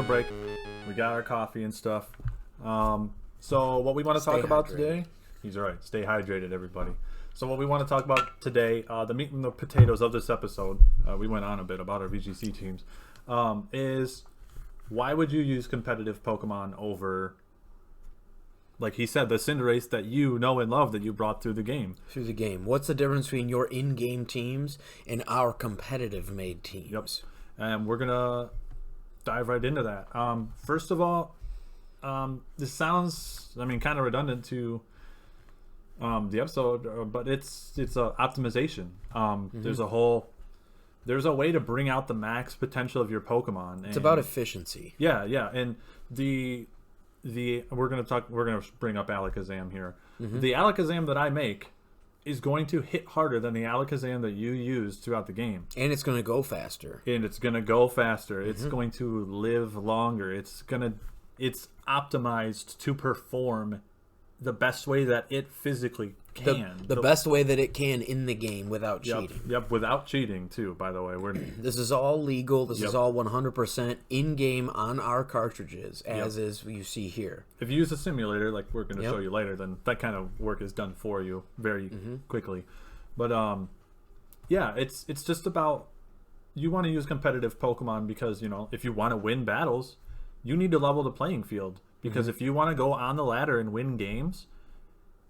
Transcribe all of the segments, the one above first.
a break. We got our coffee and stuff. So what we want to talk about today, he's right, stay hydrated, everybody. So what we want to talk about today, the meat and the potatoes of this episode, we went on a bit about our VGC teams, is why would you use competitive Pokemon over, like he said, the Cinderace that you know and love that you brought through the game? Through the game. What's the difference between your in-game teams and our competitive-made teams? Yep. And we're going to dive right into that. First of all, this sounds, kind of redundant to the episode, but it's optimization. There's a way to bring out the max potential of your Pokemon. It's about efficiency. Yeah, and we're gonna bring up Alakazam here. The Alakazam that I make is going to hit harder than the Alakazam that you use throughout the game. And it's going to go faster. It's going to live longer. It's optimized to perform the best way that it physically can. The best way that it can in the game without cheating. Yep, without cheating too, by the way. This is all legal. This is all 100% in-game on our cartridges, as is you see here. If you use a simulator, like we're going to show you later, then that kind of work is done for you very quickly. But it's just about, you want to use competitive Pokemon because, if you want to win battles, you need to level the playing field. Because if you want to go on the ladder and win games,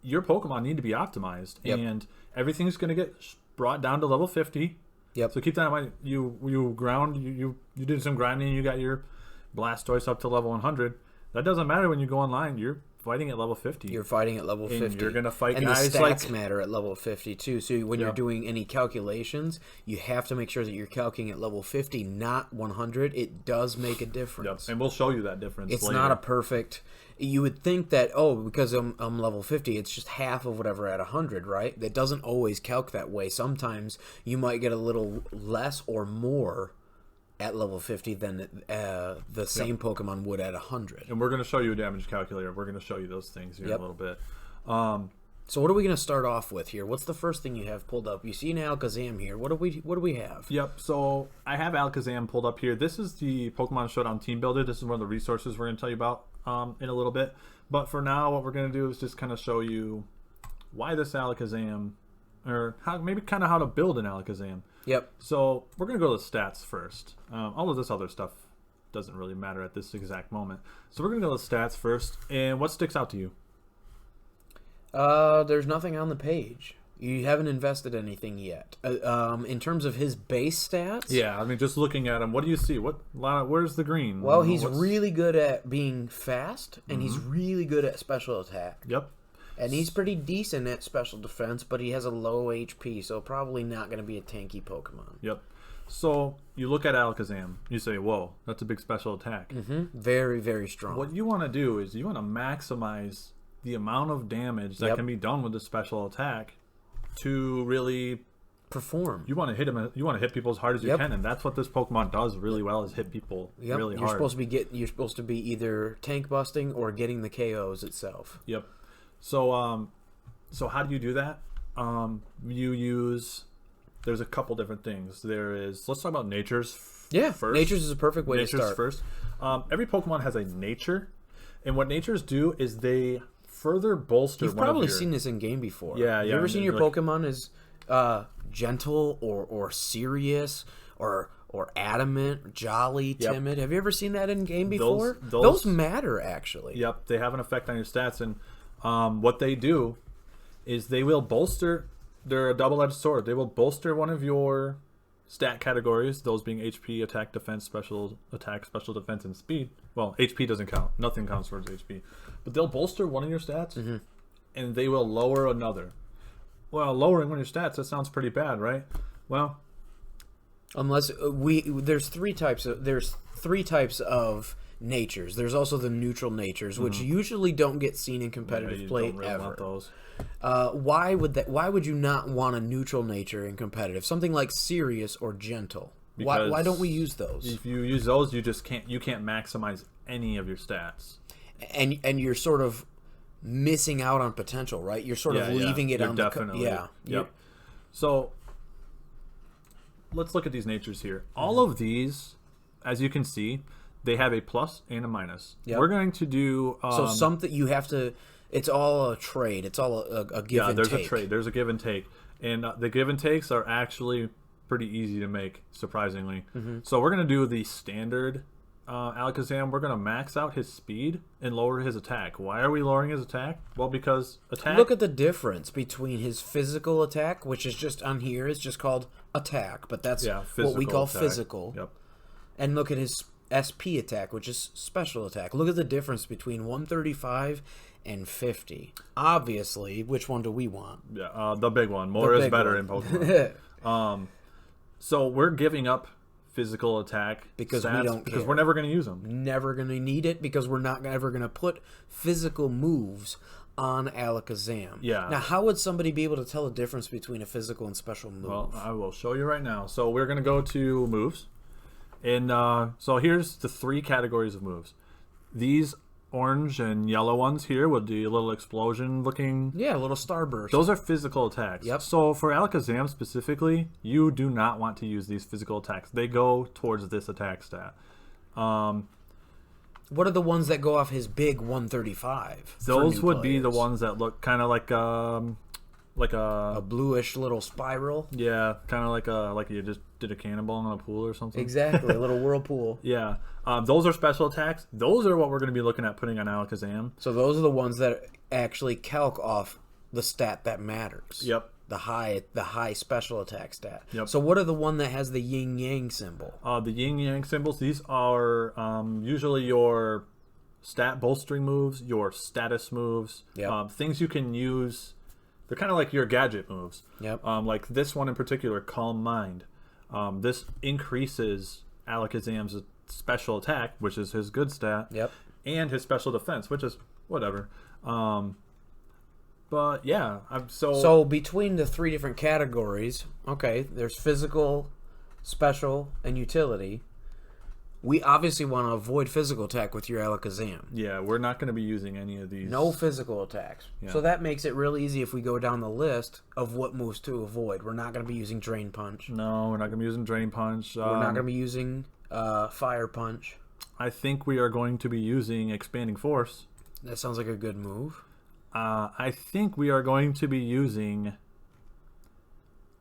your Pokemon need to be optimized. And everything's going to get brought down to level 50. So keep that in mind. You did some grinding, you got your Blastoise up to level 100. That doesn't matter when you go online. You're fighting at level 50. You're fighting at level 50. And you're going to fight and guys the stats matter at level 50 too. So when you're doing any calculations, you have to make sure that you're calculating at level 50, not 100. It does make a difference. And we'll show you that difference It's later. not a perfect... You would think that, because I'm level 50, it's just half of whatever at 100, right? That doesn't always calc that way. Sometimes you might get a little less or more at level 50 than the same Pokemon would at 100. And we're going to show you a damage calculator. We're going to show you those things here in a little bit. So what are we going to start off with here? What's the first thing you have pulled up? You see an Alakazam here. What do we have? Yep. So I have Alakazam pulled up here. This is the Pokemon Showdown Team Builder. This is one of the resources we're going to tell you about in a little bit. But for now, what we're going to do is just kind of show you why this Alakazam, or how to build an Alakazam. Yep. So we're going to go to the stats first. All of this other stuff doesn't really matter at this exact moment. So we're going to go to the stats first. And what sticks out to you? There's nothing on the page. You haven't invested anything yet. In terms of his base stats? Yeah, just looking at him, what do you see? Where's the green? Well, he's really good at being fast, and he's really good at special attack. Yep. And he's pretty decent at special defense, but he has a low HP, so probably not going to be a tanky Pokemon. Yep. So you look at Alakazam, you say, whoa, that's a big special attack. Very, very strong. What you want to do is you want to maximize the amount of damage that can be done with the special attack to really perform. You want to hit him. You want to hit people as hard as you can, and that's what this Pokemon does really well: is hit people really hard. You're supposed to be either tank busting or getting the KOs itself. Yep. So how do you do that? You use. There's a couple different things. Let's talk about natures. First. Natures is a perfect way to start. Natures first. Every Pokemon has a nature, and what natures do is they further bolster. You've probably seen this in game before. Yeah. Have you ever seen your Pokemon as gentle or serious or adamant, jolly, timid? Have you ever seen that in game before? Those matter, actually. Yep, they have an effect on your stats, and what they do is they will bolster. They're a double-edged sword. They will bolster one of your stat categories, those being HP, attack, defense, special attack, special defense, and speed. Well, HP doesn't count. Nothing counts towards HP. But they'll bolster one of your stats, and they will lower another. Well, lowering one of your stats, that sounds pretty bad, right? Well, unless there's three types of natures. There's also the neutral natures, which usually don't get seen in competitive play don't really ever. Want those. Why would you not want a neutral nature in competitive? Something like serious or gentle. Why don't we use those? If you use those, you can't maximize any of your stats. And you're sort of missing out on potential, right? You're sort of leaving it on the Yep. So let's look at these natures here. All of these, as you can see, they have a plus and a minus. Yep. We're going to do so something you have to. It's all a trade. It's all a give and take. There's a trade. There's a give and take, and the give and takes are actually pretty easy to make, surprisingly. So we're going to do the standard Alakazam. We're going to max out his speed and lower his attack. Why are we lowering his attack? Well, because attack... Look at the difference between his physical attack, which is just on here, it's just called attack, but that's what we call physical. Yep. And look at his SP attack, which is special attack. Look at the difference between 135 and 50. Obviously, which one do we want? Yeah, the big one. More is better in Pokemon. So we're giving up physical attack because stats we don't because care. We're never going to use them. Never going to need it because we're not ever going to put physical moves on Alakazam. Yeah. Now, how would somebody be able to tell the difference between a physical and special move? Well, I will show you right now. So we're going to go to moves. And so here's the 3 categories of moves. These orange and yellow ones here with the little explosion looking... Yeah, a little starburst. Those are physical attacks. Yep. So for Alakazam specifically, you do not want to use these physical attacks. They go towards this attack stat. What are the ones that go off his big 135? Those would be the ones that look kind of like a bluish little spiral. Yeah, kind of like you just did a cannonball in a pool or something. Exactly, a little whirlpool. Yeah, those are special attacks. Those are what we're going to be looking at putting on Alakazam. So those are the ones that actually calc off the stat that matters. Yep. The high special attack stat. Yep. So what are the one that has the yin yang symbol? The yin yang symbols. These are usually your stat bolstering moves, your status moves, things you can use. They're kind of like your gadget moves. Yep. Like this one in particular, Calm Mind. This increases Alakazam's special attack, which is his good stat. Yep. And his special defense, which is whatever. But yeah, So between the 3 different categories, okay, there's physical, special, and utility. We obviously want to avoid physical attack with your Alakazam. Yeah, we're not going to be using any of these. No physical attacks. Yeah. So that makes it real easy if we go down the list of what moves to avoid. We're not going to be using Drain Punch. No, we're not going to be using Drain Punch. We're not going to be using Fire Punch. I think we are going to be using Expanding Force. That sounds like a good move. I think we are going to be using,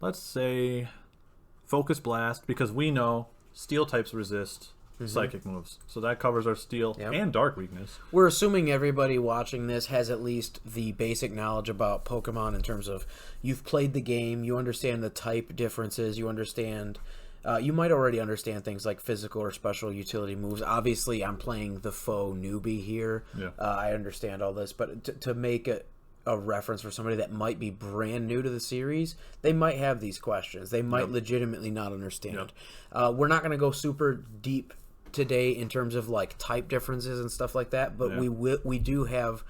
let's say, Focus Blast, because we know Steel types resist psychic moves. So that covers our Steel and Dark weakness. We're assuming everybody watching this has at least the basic knowledge about Pokemon in terms of you've played the game, you understand the type differences, you understand... you might already understand things like physical or special utility moves. Obviously, I'm playing the faux newbie here. Yeah. I understand all this, but to make a reference for somebody that might be brand new to the series, they might have these questions. They might legitimately not understand. We're not going to go super deep today in terms of like type differences and stuff like that, but we do have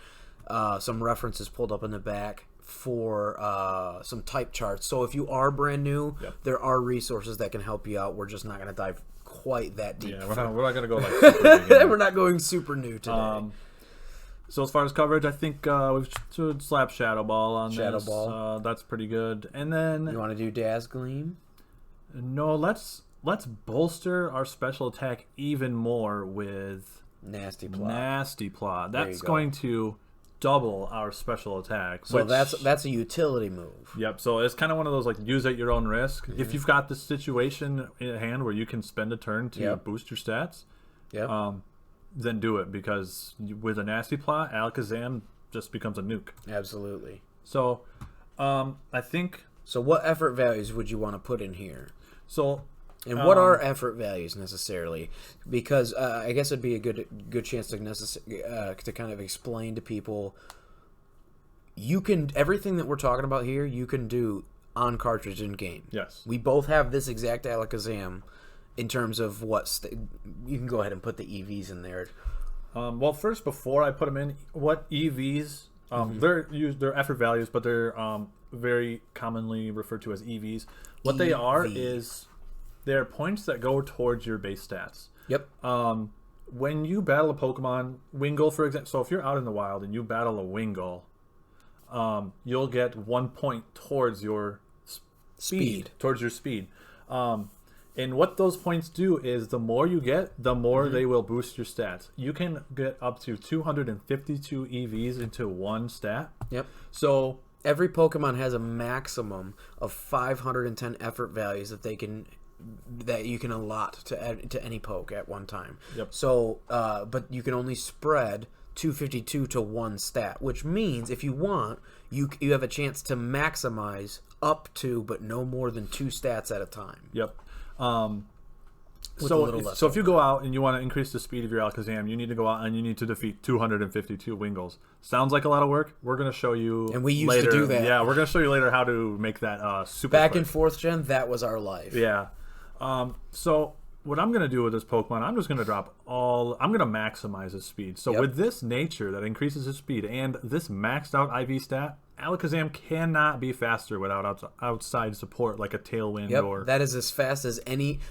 some references pulled up in the back for some type charts. So if you are brand new, there are resources that can help you out. We're just not going to dive quite that deep. Yeah, we're not going to go like super we're not going super new today. So as far as coverage, I think we should slap Shadow Ball on Shadow this. Ball. That's pretty good. And then You want to do Dazzle Gleam? No, let's bolster our special attack even more with Nasty Plot. Nasty Plot. That's going to double our special attack. So that's a utility move. Yep. So it's kind of one of those like use at your own risk. If you've got this situation in hand where you can spend a turn to boost your stats, then do it, because with a Nasty Plot, Alakazam just becomes a nuke. Absolutely. So I think. So what effort values would you want to put in here? So. And what are effort values necessarily? Because I guess it'd be a good chance to kind of explain to people. You can everything that we're talking about here, you can do on cartridge in game. Yes, we both have this exact Alakazam. In terms of you can go ahead and put the EVs in there. Well, first, before I put them in, what EVs? They're effort values, but they're very commonly referred to as EVs. What they are is they're points that go towards your base stats. Yep. When you battle a Pokemon, Wingull, for example. So if you're out in the wild and you battle a Wingull, you'll get 1 point towards your speed. Towards your speed. And what those points do is the more you get, the more they will boost your stats. You can get up to 252 EVs into one stat. Yep. So every Pokemon has a maximum of 510 effort values that you can allot to any poke at one time. Yep. So, but you can only spread 252 to one stat, which means if you want, you have a chance to maximize up to, but no more than 2 stats at a time. Yep. So if you go out and you want to increase the speed of your Alakazam, you need to go out and you need to defeat 252 Wingles. Sounds like a lot of work. We're going to show you and we used later. to do that. Yeah, we're going to show you later how to make that super Back quick. in 4th gen, that was our life. Yeah. So what I'm going to do with this Pokemon, I'm just going to I'm going to maximize his speed. So with this nature that increases his speed and this maxed out IV stat, Alakazam cannot be faster without outside support like a Tailwind or... That is as fast as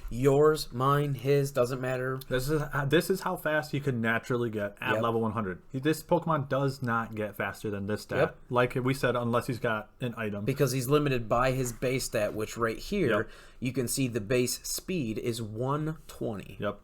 yours, mine, his, doesn't matter. This is how fast he could naturally get at level 100. This Pokemon does not get faster than this stat. Like we said, unless he's got an item. Because he's limited by his base stat, which right here, you can see the base speed is 120. Yep.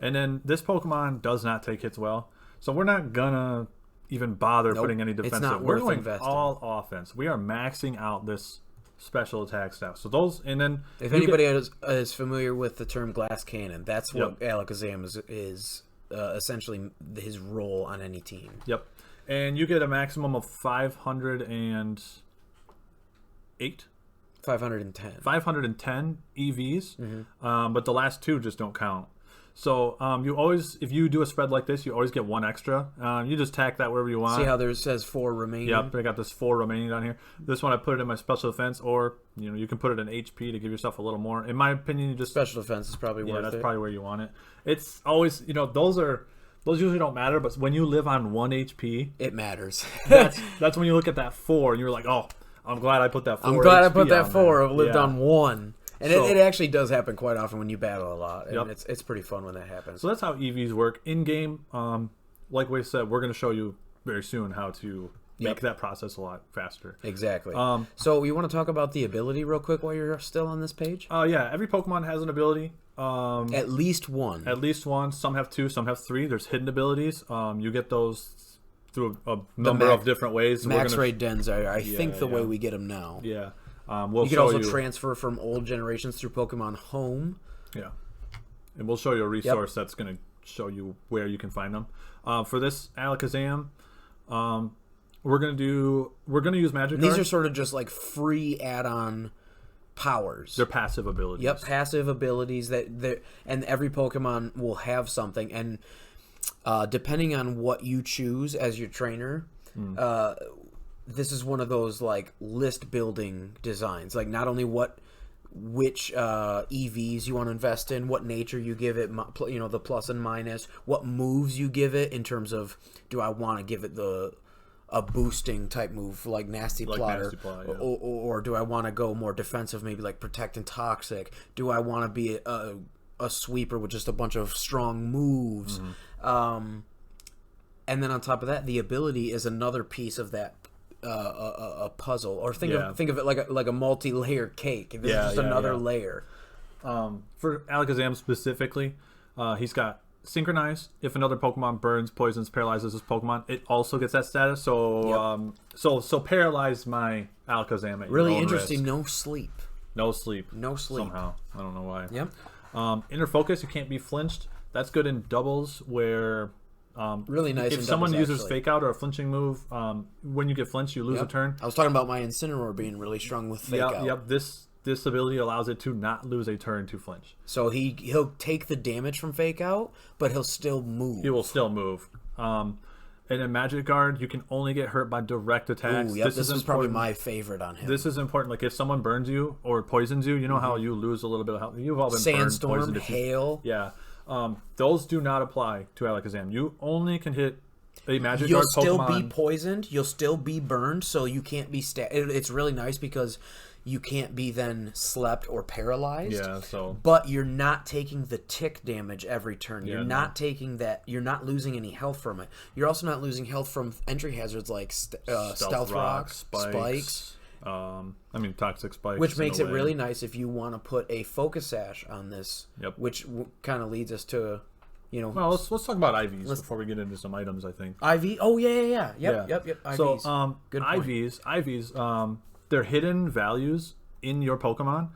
And then this Pokemon does not take hits well. So we're not gonna even bother putting any defensive. It's not We're worth going investing. all offense. We are maxing out this special attack stuff. So those, and then if anybody is familiar with the term glass cannon, that's what Alakazam is essentially his role on any team. Yep. And you get a maximum of 510 EVs, but the last 2 just don't count. So you always, if you do a spread like this, you always get 1 extra. You just tack that wherever you want. See how there says 4 remaining? Yep, I got this 4 remaining down here. This one I put it in my special defense, or you can put it in HP to give yourself a little more. In my opinion, you just special defense is probably worth it. Yeah, that's probably where you want it. It's always those usually don't matter, but when you live on 1 HP, it matters. that's when you look at that 4 and you're like, oh, I'm glad I put that 4. I'm glad HP I put that 4. There. I've lived on 1. And it actually does happen quite often when you battle a lot. And it's pretty fun when that happens. So that's how EVs work. In-game, like we said, we're going to show you very soon how to make that process a lot faster. Exactly. So you want to talk about the ability real quick while you're still on this page? Yeah, every Pokemon has an ability. At least one. At least one. Some have 2, some have 3. There's hidden abilities. You get those through a number of different ways. Max rate dens are, I think, the way we get them now. Yeah. You can also transfer from old generations through Pokemon Home. Yeah. And we'll show you a resource that's going to show you where you can find them. For this Alakazam, we're going to use Magic These are sort of just like free add-on powers. They're passive abilities. Yep, passive abilities and every Pokemon will have something, and depending on what you choose as your trainer, this is one of those like list building designs. Like not only which EVs you want to invest in, what nature you give it, the plus and minus, what moves you give it in terms of, do I want to give it a boosting type move like Nasty Plotter, or do I want to go more defensive, maybe like Protect and Toxic? Do I want to be a sweeper with just a bunch of strong moves? And then on top of that, the ability is another piece of that a puzzle, or think of it like a multi-layer cake. This is just another layer. For Alakazam specifically, he's got Synchronize. If another Pokemon burns, poisons, paralyzes this Pokemon, it also gets that status. So so paralyze my Alakazam at really your own interesting. risk. No sleep somehow. I don't know why. Inner Focus, you can't be flinched. That's good in doubles where really nice. If someone uses Fake Out or a flinching move, when you get flinched, you lose a turn. I was talking about my Incineroar being really strong with Fake Out. Yep. This ability allows it to not lose a turn to flinch. So he'll take the damage from Fake Out, but he'll still move. He will still move. And in Magic Guard, you can only get hurt by direct attacks. This is probably my favorite on him. This is important. Like if someone burns you or poisons you, you know how you lose a little bit of health. You've all been Sandstorm, burned, poisoned. Hail. Yeah. Those do not apply to Alakazam. You only can hit a Magic Guard Pokemon. You'll still be poisoned. You'll still be burned, so you can't be It's really nice because you can't be then slept or paralyzed. Yeah, so. But you're not taking the tick damage every turn. You're not taking that. You're not losing any health from it. You're also not losing health from entry hazards like Stealth Rock, Spikes. I mean, toxic spikes. Which makes it really nice if you want to put a focus sash on this. Yep. Which kind of leads us to, you know. Well, let's talk about IVs before we get into some items. I think IV. Oh yeah. Yep. IVs. So good point. IVs. They're hidden values in your Pokemon.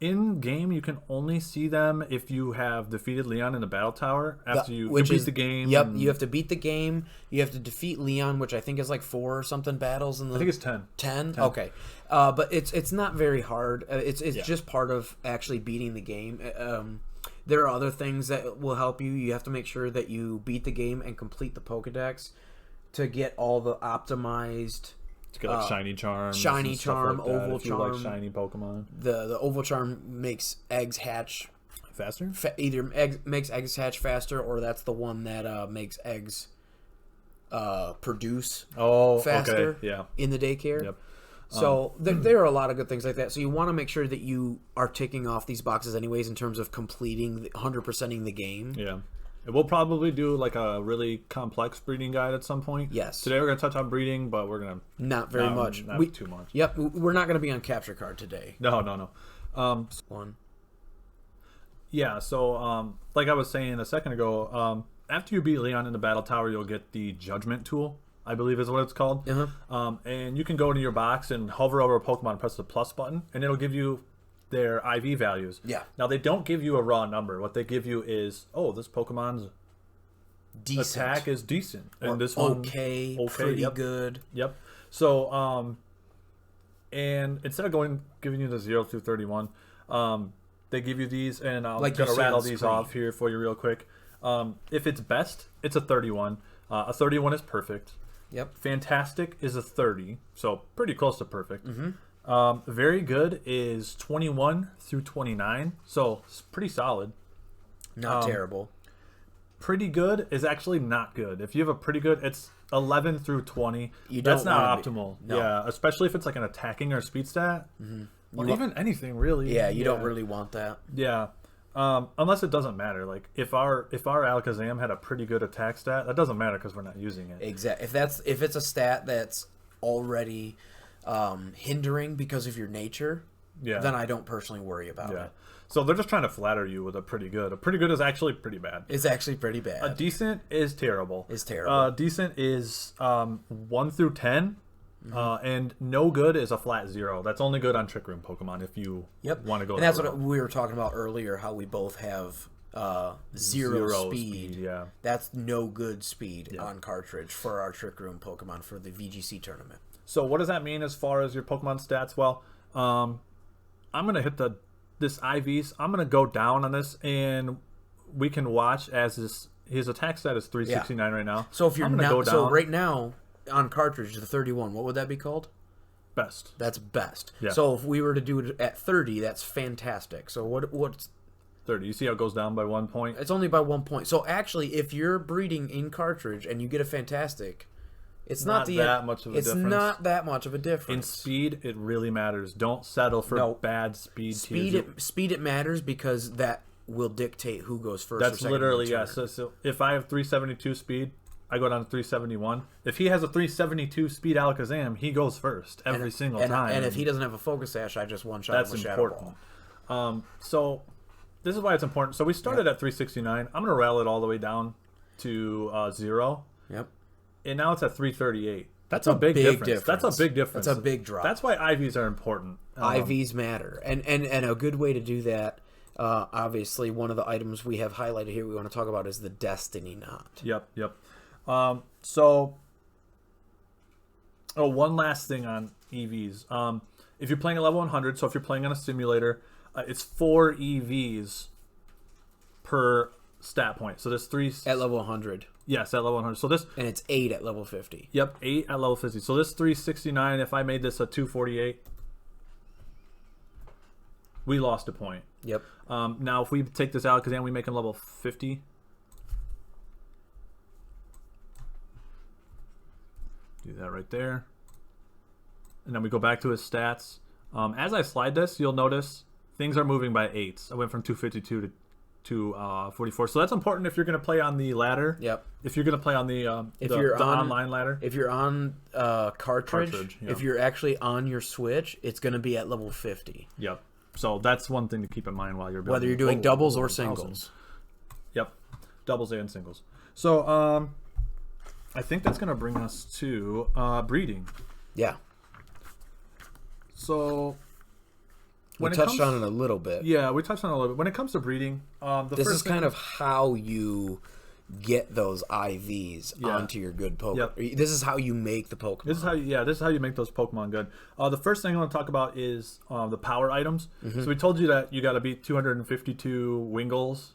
In game, you can only see them if you have defeated Leon in the battle tower after you beat the game. Yep, you have to beat the game. You have to defeat Leon, which I think is like 4 or something battles in the. I think it's 10. 10? Okay, but it's not very hard. It's just part of actually beating the game. There are other things that will help you. You have to make sure that you beat the game and complete the Pokedex to get all the optimized. To get like shiny charm, like oval charm. Like shiny Pokemon. The oval charm makes eggs hatch faster. Either makes eggs hatch faster, or that's the one that makes eggs produce faster. Okay. Yeah. In the daycare. Yep. So there are a lot of good things like that. So you want to make sure that you are ticking off these boxes anyways in terms of completing 100%ing the game. Yeah. We'll probably do like a really complex breeding guide at some point. Yes. Today we're going to touch on breeding, but we're going to... Not very much. Not too much. Yep. We're not going to be on capture card today. No. One. Yeah, so like I was saying a second ago, after you beat Leon in the battle tower, you'll get the judgment tool, I believe is what it's called. Uh-huh. And you can go into your box and hover over a Pokemon and press the plus button, and it'll give you their IV values. Yeah. Now, they don't give you a raw number. What they give you is, this Pokemon's decent. Attack is decent. And or this one... Okay, pretty good. Yep. So, and instead of giving you the 0 through 31, they give you these, and I'm going to rattle these off here for you real quick. If it's best, it's a 31. A 31 is perfect. Yep. Fantastic is a 30, so pretty close to perfect. Mm-hmm. Very good is 21 through 29, so it's pretty solid. Not terrible. Pretty good is actually not good. If you have a pretty good, it's 11 through 20. That's not optimal. No. Yeah, especially if it's like an attacking or speed stat. Mm-hmm. Or even anything, really. Yeah, you don't really want that. Yeah. Unless it doesn't matter. Like, if our Alakazam had a pretty good attack stat, that doesn't matter because we're not using it. Exactly. If it's a stat that's already... hindering because of your nature, then I don't personally worry about it. So they're just trying to flatter you with a pretty good. A pretty good is actually pretty bad. It's actually pretty bad. A decent is terrible. Decent is 1 through 10, and no good is a flat 0. That's only good on Trick Room Pokemon if you want to go. And that's what we were talking about earlier. How we both have zero speed. Yeah, that's no good speed on cartridge for our Trick Room Pokemon for the VGC tournament. So what does that mean as far as your Pokemon stats? Well, I'm going to hit this IVs. I'm going to go down on this, and we can watch as his attack stat is 369 right now. So if you're so right now on cartridge, the 31, what would that be called? Best. That's best. Yeah. So if we were to do it at 30, that's fantastic. So what's 30? You see how it goes down by 1 point? It's only by 1 point. So actually, if you're breeding in cartridge and you get a fantastic... It's not that much of a difference. It's not that much of a difference. In speed, it really matters. Don't settle for bad speed. Speed it matters because that will dictate who goes first. That's literally So if I have 372 speed, I go down to 371. If he has a 372 speed Alakazam, he goes first every single time. And if he doesn't have a Focus Sash, I just one shot him with Shadow Ball. So this is why it's important. So we started at 369. I'm going to rattle it all the way down to 0. Yep. And now it's at 338. That's a big difference. That's a big difference. That's a big drop. That's why IVs are important. IVs matter. And a good way to do that, obviously, one of the items we have highlighted here we want to talk about is the Destiny Knot. Yep. So, one last thing on EVs. If you're playing at level 100, so if you're playing on a simulator, it's 4 EVs per stat point. So there's 3... At level 100. Yes, at level 100. So this... And it's 8 at level 50. Yep, 8 at level 50. So this 369, if I made this a 248, we lost a point. Yep. Now, if we take this Alakazam, we make him level 50. Do that right there. And then we go back to his stats. As I slide this, you'll notice things are moving by 8s. I went from 252 to to 44. So that's important if you're going to play on the ladder. Yep. If you're going to play on the online ladder. If you're on cartridge, yeah. if you're actually on your Switch, it's going to be at level 50. Yep. So that's one thing to keep in mind while you're building. Whether you're doing doubles or singles. Yep. Doubles and singles. So I think that's going to bring us to breeding. Yeah. So we touched on it a little bit. Yeah, we touched on it a little bit. When it comes to breeding, this is kind of how you get those IVs onto your good Pokemon. Yep. This is how you make the Pokemon. This is how you make those Pokemon good. The first thing I want to talk about is the power items. So we told you that you got to beat 252 Wingles.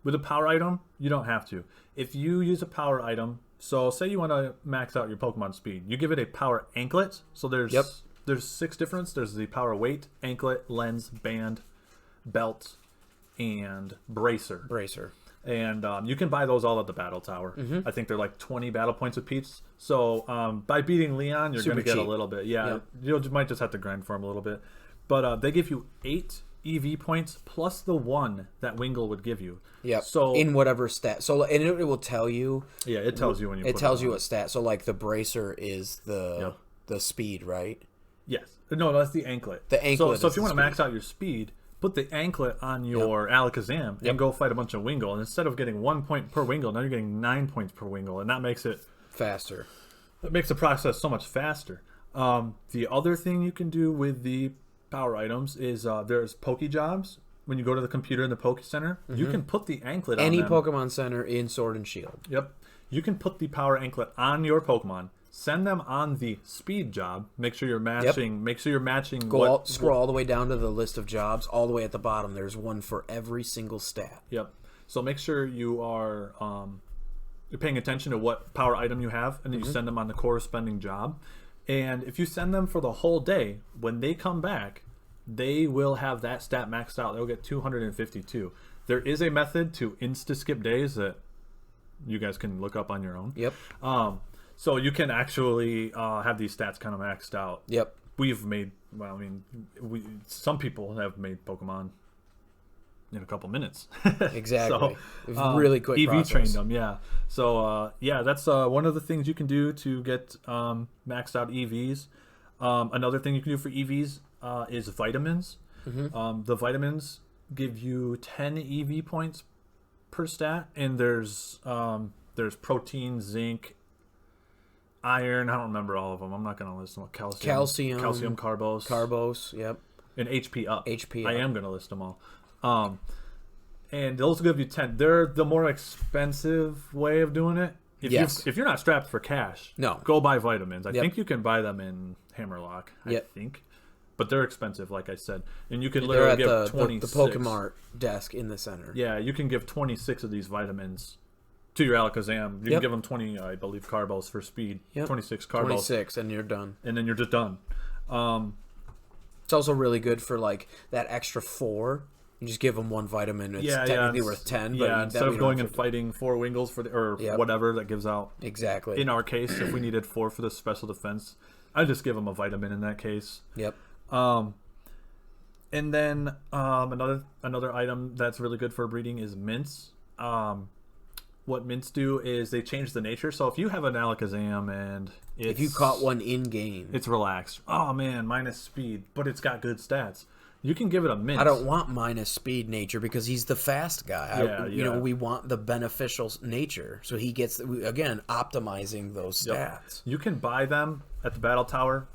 With a power item, you don't have to. If you use a power item, so say you want to max out your Pokemon speed, you give it a power anklet. So there's 6 difference. There's the power weight, anklet, lens, band, belt, and bracer. And you can buy those all at the battle tower. I think they're like 20 battle points apiece. So by beating Leon, you're going to get a little bit. Yeah, you might just have to grind for him a little bit. But they give you 8 EV points plus the 1 that Wingull would give you. Yeah. So in whatever stat. So and it will tell you. Yeah, it tells you when you. It tells you what stat. So like the bracer is the speed, right? Yes. No, that's the anklet. The anklet. So if you want to max out your speed, put the anklet on your Alakazam and go fight a bunch of Wingull. And instead of getting 1 point per Wingull, now you're getting 9 points per Wingull, and that makes it faster. That makes the process so much faster. The other thing you can do with the power items is there's Poke Jobs. When you go to the computer in the Poke Center, you can put the anklet on any them. Pokemon Center in Sword and Shield. Yep. You can put the power anklet on your Pokemon. Send them on the speed job. Make sure you're matching. Make sure you're matching. Scroll all the way down to the list of jobs. All the way at the bottom, there's one for every single stat. Yep. So make sure you are you're paying attention to what power item you have, and then you send them on the corresponding job. And if you send them for the whole day, when they come back, they will have that stat maxed out. They'll get 252. There is a method to insta-skip days that you guys can look up on your own. Yep. So you can actually have these stats kind of maxed out. Yep. We've made, well, I mean, some people have made Pokemon in a couple minutes. Exactly. So, really quick EV process. trained them, yeah. So, yeah, that's one of the things you can do to get maxed out EVs. Another thing you can do for EVs is vitamins. The vitamins give you 10 EV points per stat, and there's protein, zinc, iron. I don't remember all of them. I'm not going to list them. Calcium, carbos, yep, and HP up. HP. I am going to list them all. And those give you 10. They're the more expensive way of doing it. If you're not strapped for cash, go buy vitamins. I think you can buy them in Hammerlock. I think. But they're expensive, like I said. And you can literally give 26. The Pokemart desk in the center. Yeah, you can give 26 of these vitamins to your Alakazam. You can give them 20, I believe, Carbos for speed. 26 Carbos. 26, and you're done. And then you're just done. It's also really good for, like, that extra 4. You just give them 1 vitamin. It's technically worth 10. But instead of going and fighting 4 Wingles for whatever that gives out. Exactly. In our case, if we needed 4 for the special defense, I'd just give them a vitamin in that case. Yep. And then another item that's really good for breeding is mints. What mints do is they change the nature. So if you have an Alakazam and if you caught one in game, it's relaxed. Oh man, minus speed, but it's got good stats. You can give it a mint. I don't want minus speed nature because he's the fast guy. You know, we want the beneficial nature, so he gets again optimizing those stats. You can buy them at the battle tower.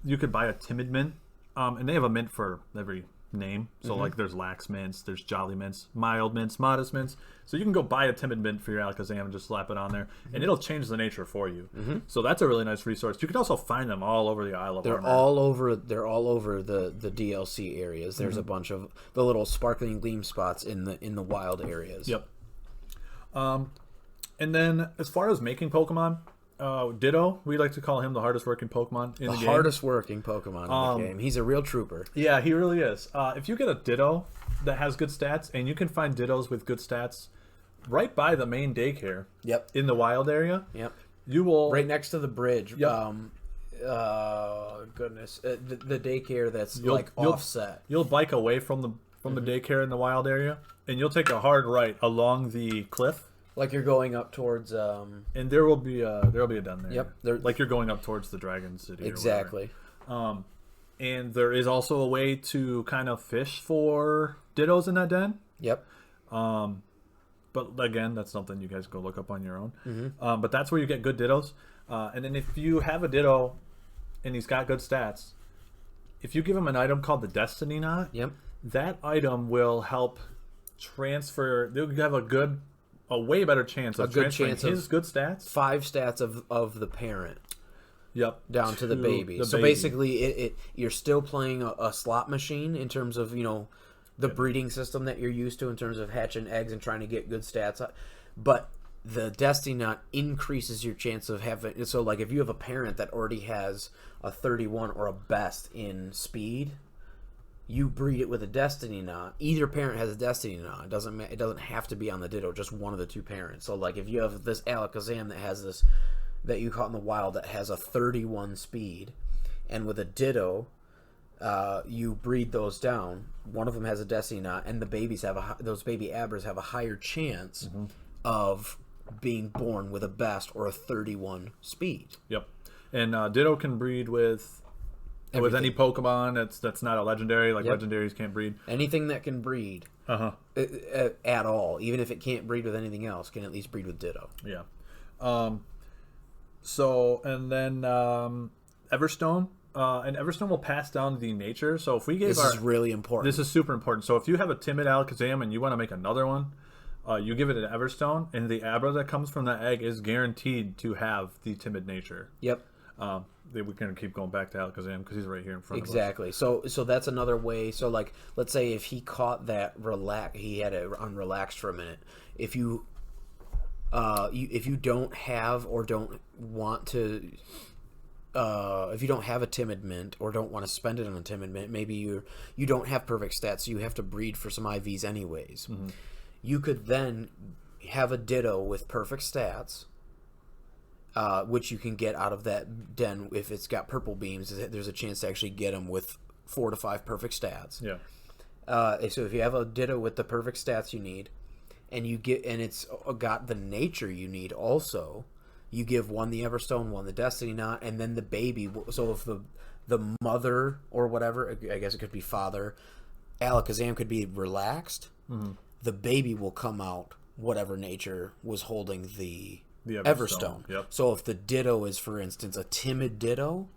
You could buy a timid mint. And they have a mint for every name. So, like, there's lax mints, there's jolly mints, mild mints, modest mints. So you can go buy a timid mint for your Alakazam and just slap it on there, and it'll change the nature for you. So that's a really nice resource. You can also find them all over the Isle of Armor. They're all over the DLC areas. There's a bunch of the little sparkling gleam spots in the wild areas. Yep. And then as far as making Pokemon, Ditto, we like to call him the hardest working Pokemon in the game. The hardest working Pokemon in the game. He's a real trooper. Yeah, he really is. If you get a Ditto that has good stats, and you can find Dittos with good stats right by the main daycare. Yep. In the wild area. Yep. You will right next to the bridge. Yep. Goodness, the daycare that's offset. You'll bike away from from the daycare in the wild area, and you'll take a hard right along the cliff. Like you're going up towards. And there'll be a den there. Yep. Like you're going up towards the Dragon City. Exactly. And there is also a way to kind of fish for Dittos in that den. Yep. But again, that's something you guys go look up on your own. But that's where you get good Dittos. And then if you have a Ditto and he's got good stats, if you give him an item called the Destiny Knot, that item will help transfer. They'll have a way better chance of transferring his good stats. 5 stats of the parent. Yep. Down to the baby. So basically, you're still playing a slot machine in terms of, the breeding system that you're used to in terms of hatching eggs and trying to get good stats. But the Destiny Knot increases your chance of having... So, like, if you have a parent that already has a 31 or a best in speed, you breed it with a Destiny Knot. Either parent has a Destiny Knot. It doesn't have to be on the Ditto, just one of the 2 parents. So, like, if you have this Alakazam that has this... that you caught in the wild that has a 31 speed, and with a Ditto... you breed those down. One of them has a Destiny Knot, and the babies those baby Abbers have a higher chance of being born with a best or a 31 speed. Yep. And Ditto can breed with any Pokemon that's not a legendary. Like legendaries can't breed. Anything that can breed at all, even if it can't breed with anything else, can at least breed with Ditto. Yeah. So and then Everstone. And Everstone will pass down the nature. So if we gave this is really important. This is super important. So if you have a timid Alakazam and you want to make another one, you give it an Everstone, and the Abra that comes from that egg is guaranteed to have the timid nature. Yep. We're going to keep going back to Alakazam because he's right here in front of us. Exactly. So that's another way. So, like, let's say if he caught that he had it unrelaxed for a minute. If you don't have or don't want to... if you don't have a Timid Mint or don't want to spend it on a Timid Mint, maybe you don't have perfect stats, so you have to breed for some IVs anyways. You could then have a Ditto with perfect stats, which you can get out of that den if it's got purple beams. There's a chance to actually get them with 4 to 5 perfect stats. Yeah. So if you have a Ditto with the perfect stats you need, and it's got the nature you need also. You give one the Everstone, one the Destiny Knot, and then the baby. So if the mother or whatever, I guess it could be father, Alakazam could be relaxed. The baby will come out whatever nature was holding the Everstone. Yep. So if the Ditto is, for instance, a timid Ditto,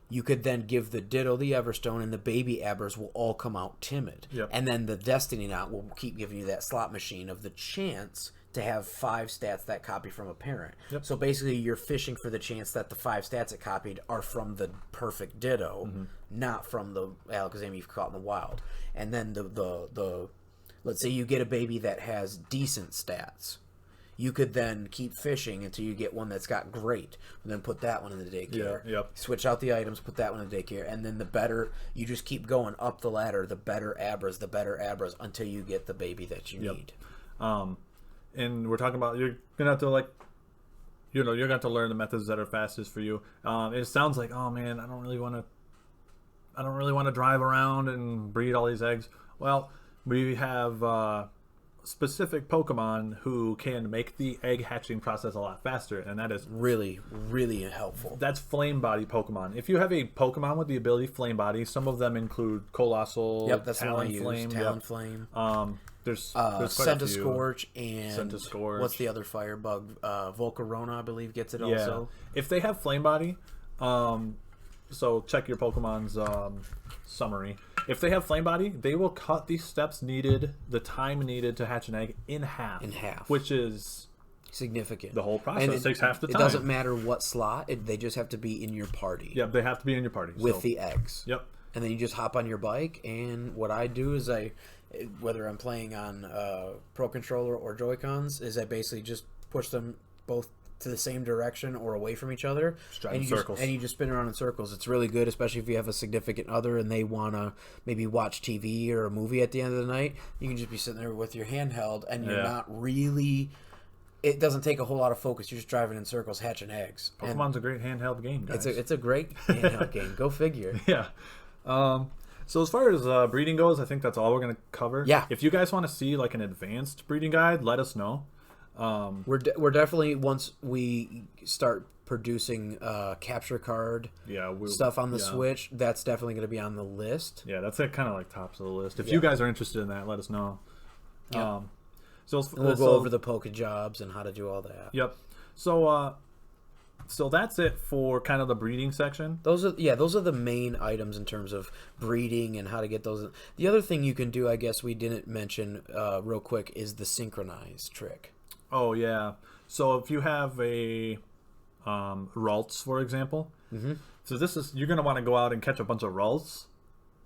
you could then give the Ditto the Everstone, and the baby Abbers will all come out timid. And then the Destiny Knot will keep giving you that slot machine of the chance to have 5 stats that copy from a parent. So basically you're fishing for the chance that the 5 stats it copied are from the perfect Ditto, not from the Alakazam you've caught in the wild. And then the let's say you get a baby that has decent stats. You could then keep fishing until you get one that's got great, and then put that one in the daycare. Switch out the items, put that one in the daycare, and then the better, you just keep going up the ladder, the better Abras, until you get the baby that you need. And we're talking about you're gonna have to you're gonna have to learn the methods that are fastest for you. It sounds like, oh man, I don't really want to drive around and breed all these eggs. Well, we have specific Pokemon who can make the egg hatching process a lot faster, and that is really, really helpful. That's Flame Body Pokemon. If you have a Pokemon with the ability Flame Body, some of them include Colossal, that's Talonflame, Talonflame. There's quite a few. Scorch and what's the other firebug? Volcarona, I believe, gets it also. If they have Flame Body, so check your Pokemon's summary. If they have Flame Body, they will cut the steps needed, the time needed to hatch an egg in half. Which is significant. The whole process takes half the time. It doesn't matter what slot, they just have to be in your party. Yep, they have to be in your party. With the eggs. Yep. And then you just hop on your bike, and what I do is whether I'm playing on Pro Controller or Joy-Cons, is I basically just push them both to the same direction or away from each other, and you just spin around in circles. It's really good, especially if you have a significant other and they want to maybe watch TV or a movie at the end of the night. You can just be sitting there with your handheld, and you're not really... It doesn't take a whole lot of focus. You're just driving in circles, hatching eggs. Pokemon's a great handheld game, guys. It's a great handheld game. Go figure. Yeah. So as far as breeding goes, I think that's all we're going to cover. Yeah. If you guys want to see like an advanced breeding guide, let us know. We're definitely, once we start producing capture card stuff on the Switch, that's definitely going to be on the list. Yeah, that's kind of like tops of the list. If you guys are interested in that, let us know. Yeah. And we'll go over the poke jobs and how to do all that. Yep. So that's it for kind of the breeding section. Those are the main items in terms of breeding and how to get those. The other thing you can do, I guess we didn't mention real quick, is the synchronize trick. Oh yeah. So if you have a Ralts, for example, so you're gonna want to go out and catch a bunch of Ralts,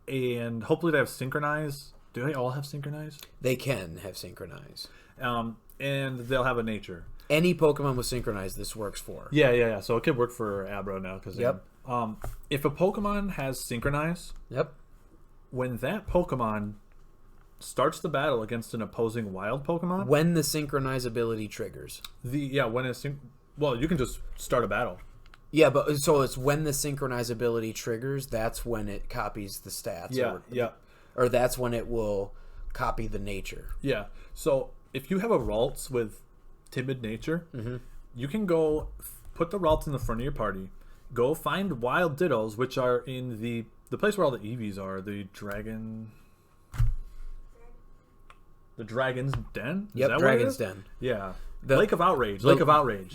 and hopefully they have synchronize. Do they all have synchronize? They can have synchronize. And they'll have a nature. Any Pokemon with synchronize, this works for. Yeah. So it could work for Abra now because if a Pokemon has synchronize, when that Pokemon starts the battle against an opposing wild Pokemon, when the synchronize ability triggers, you can just start a battle. Yeah, but so it's when the synchronize ability triggers, that's when it copies the stats. Or that's when it will copy the nature. Yeah. So if you have a Ralts with timid nature, you can go put the Ralts in the front of your party, go find wild Dittos, which are in the place where all the EVs are, the Dragon's Den? Yep, Dragon's Den. Yeah. Lake of Outrage.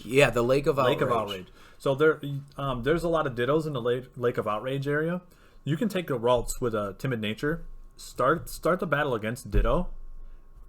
Yeah, the Lake of Outrage. Lake of Outrage. So there's a lot of Dittos in the Lake of Outrage area. You can take the Ralts with a timid nature, start the battle against Ditto,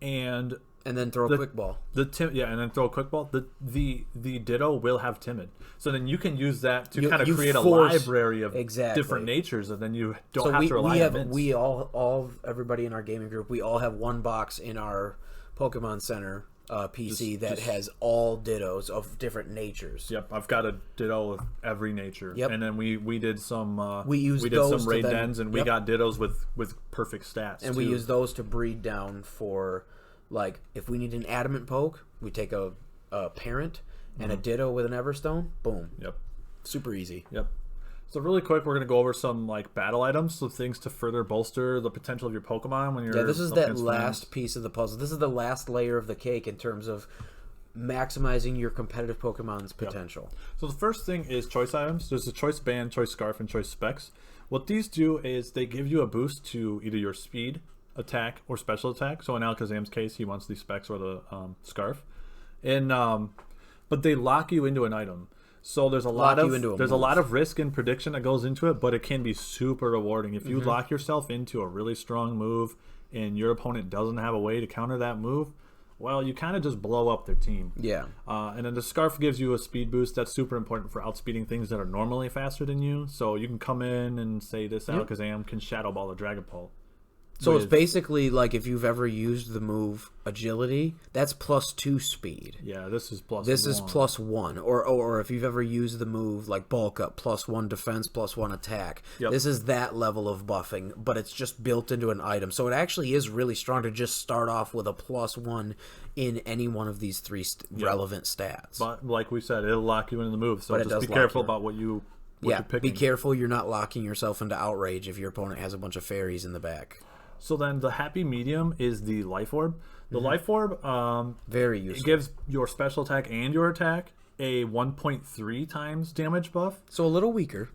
and then throw a quick ball. and then throw a quick ball. The Ditto will have timid, so then you can use that to kind of create a library of different natures, and then you don't have to rely on mints. We all everybody in our gaming group, we all have one box in our Pokemon Center PC that has all Dittos of different natures. Yep, I've got a Ditto of every nature. Yep, and then we did some we did some raid dens, and we got Dittos with perfect stats. And we use those to breed down for, like, if we need an adamant poke, we take a parent and a Ditto with an Everstone. Boom. Yep. Super easy. Yep. So really quick, we're going to go over some like battle items, so things to further bolster the potential of your Pokemon when you're. Yeah, this is that last piece of the puzzle. This is the last layer of the cake in terms of maximizing your competitive Pokemon's potential. Yep. So the first thing is choice items. There's a choice band, choice scarf, and choice specs. What these do is they give you a boost to either your speed, attack, or special attack. So in Alakazam's case, he wants the specs or the scarf, and but they lock you into an item. So there's a lot of risk and prediction that goes into it, but it can be super rewarding if you lock yourself into a really strong move and your opponent doesn't have a way to counter that move. Well, you kind of just blow up their team. Yeah. And then the scarf gives you a speed boost. That's super important for outspeeding things that are normally faster than you. So you can come in and say this Alakazam can Shadow Ball a Dragapult. So it's basically like if you've ever used the move Agility, that's +2 speed. Yeah, this is +1. This is +1. Or if you've ever used the move like Bulk Up, +1 defense, +1 attack. Yep. This is that level of buffing, but it's just built into an item. So it actually is really strong to just start off with a +1 in any one of these three relevant stats. But like we said, it'll lock you into the move. So just be careful about what you're picking. Be careful you're not locking yourself into Outrage if your opponent has a bunch of fairies in the back. So then the happy medium is the Life Orb. The Life Orb, very useful. It gives your special attack and your attack a 1.3 times damage buff. So a little weaker.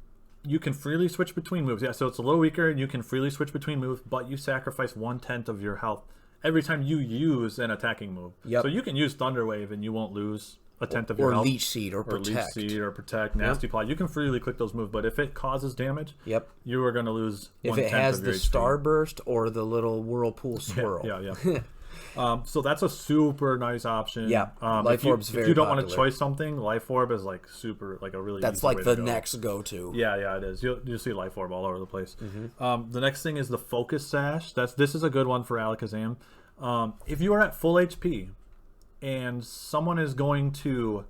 You can freely switch between moves. Yeah, so it's a little weaker, and you can freely switch between moves, but you sacrifice 1/10 of your health every time you use an attacking move. Yep. So you can use Thunder Wave, and you won't lose a 10th of your health. Or Leech Seed, or Protect. Nasty Plot. You can freely click those moves, but if it causes damage, you are going to lose 1/10 of your If it has the HP. Starburst or the little Whirlpool Swirl. Yeah. So that's a super nice option. Yeah, Life Orb's very If you don't popular. want to choice something, Life Orb is like super, like a really That's easy like way the to go. next go-to. Yeah, it is. You'll see Life Orb all over the place. The next thing is the Focus Sash. This is a good one for Alakazam. If you are at full HP and someone is going to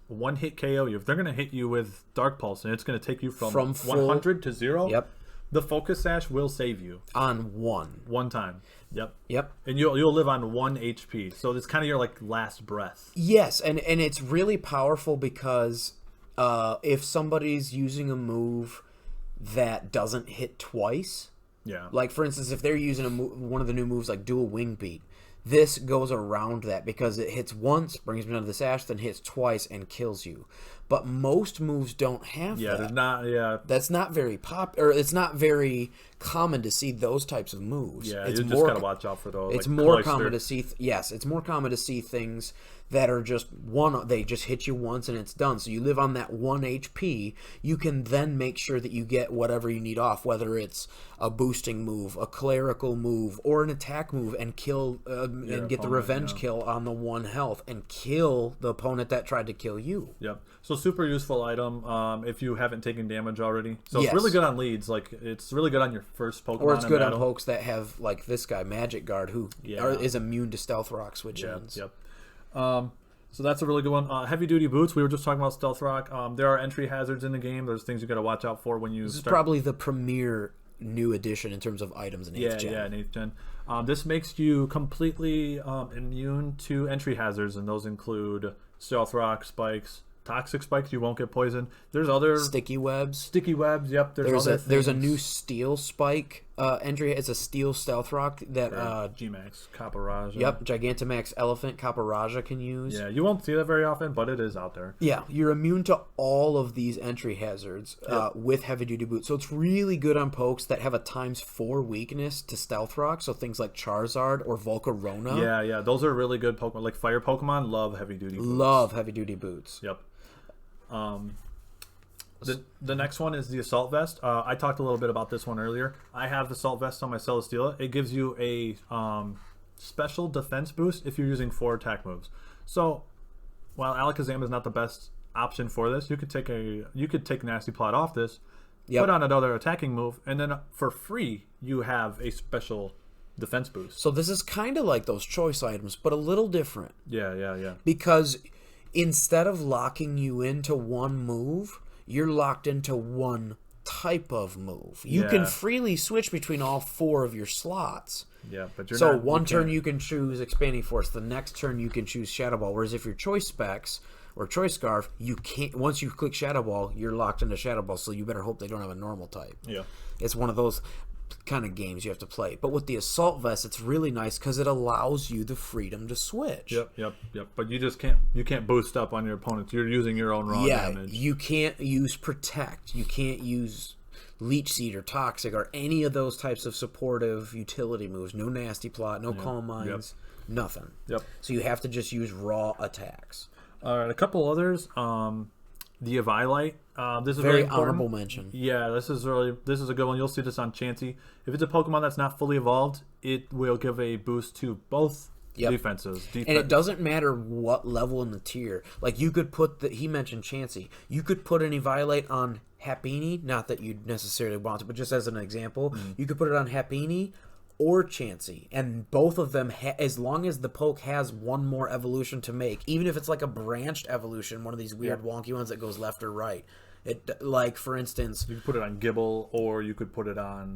one-hit KO you, if they're going to hit you with Dark Pulse and it's going to take you from 100 to 0, the Focus Sash will save you. On one time. Yep. And you'll live on 1 HP. So it's kind of your like last breath. Yes, and it's really powerful because if somebody's using a move that doesn't hit twice, Yeah. Like, for instance, if they're using one of the new moves like Dual Wing Beat, this goes around that because it hits once, brings them into the sash, then hits twice and kills you. But most moves don't have that. There's not. Yeah, that's not very or it's not very common to see those types of moves. Yeah, it's you just gotta watch out for those. It's like more Cloyster. common to see. Yes, it's more common to see things that are just one. They just hit you once and it's done. So you live on that 1 HP. You can then make sure that you get whatever you need off, whether it's a boosting move, a clerical move, or an attack move, and kill and get the revenge kill on the 1 health and kill the opponent that tried to kill you. Yep. So super useful item if you haven't taken damage already. So it's really good on leads. Like it's really good on your first Pokemon. Or it's good on pokes that have like this guy, Magic Guard, who is immune to Stealth Rock switch ins. Yep. So that's a really good one. Heavy duty boots. We were just talking about Stealth Rock. There are entry hazards in the game. There's things you got to watch out for when you This start. is probably the premier new addition in terms of items in 8th gen. Yeah, in 8th gen. This makes you completely immune to entry hazards, and those include Stealth Rock, spikes, toxic spikes. You won't get poisoned. There's other sticky webs. Sticky webs. Yep. There's a new steel spike entry. It's a steel Stealth Rock that G-Max, Caparaja. Yep, Gigantamax Elephant Caparaja can use. Yeah, you won't see that very often, but it is out there. Yeah, you're immune to all of these entry hazards with heavy duty boots. So it's really good on pokes that have a ×4 weakness to Stealth Rock. So things like Charizard or Volcarona. Yeah, those are really good Pokemon. Like fire Pokemon love heavy duty boots. Love heavy duty boots. Yep. The next one is the Assault Vest. I talked a little bit about this one earlier. I have the Assault Vest on my Celesteela. It gives you a special defense boost if you're using 4 attack moves. So while Alakazam is not the best option for this, you could take Nasty Plot off this, put on another attacking move, and then for free you have a special defense boost. So this is kind of like those choice items, but a little different. Yeah. Because instead of locking you into one move, you're locked into one type of move. You can freely switch between all 4 of your slots. Yeah, but you're so one turn you can choose Expanding Force. The next turn you can choose Shadow Ball. Whereas if you're Choice Specs or Choice Scarf, you can't. Once you click Shadow Ball, you're locked into Shadow Ball. So you better hope they don't have a normal type. Yeah, it's one of those kind of games you have to play. But with the Assault Vest, it's really nice because it allows you the freedom to switch. Yep. But you just can't boost up on your opponents. You're using your own raw damage. You can't use Protect. You can't use Leech Seed or Toxic or any of those types of supportive utility moves. No Nasty Plot, no Calm Minds, nothing. Yep. So you have to just use raw attacks. All right, a couple others. The Eviolite. This is very really honorable mention. Yeah, this is a good one. You'll see this on Chansey. If it's a Pokemon that's not fully evolved, it will give a boost to both defenses. And it doesn't matter what level in the tier. Like you could put he mentioned Chansey. You could put an Eviolite on Happiny. Not that you'd necessarily want to, but just as an example, you could put it on Happiny or Chansey, and both of them, as long as the poke has one more evolution to make, even if it's like a branched evolution, one of these weird wonky ones that goes left or right. It, like for instance, you could put it on Gibble, or you could put it on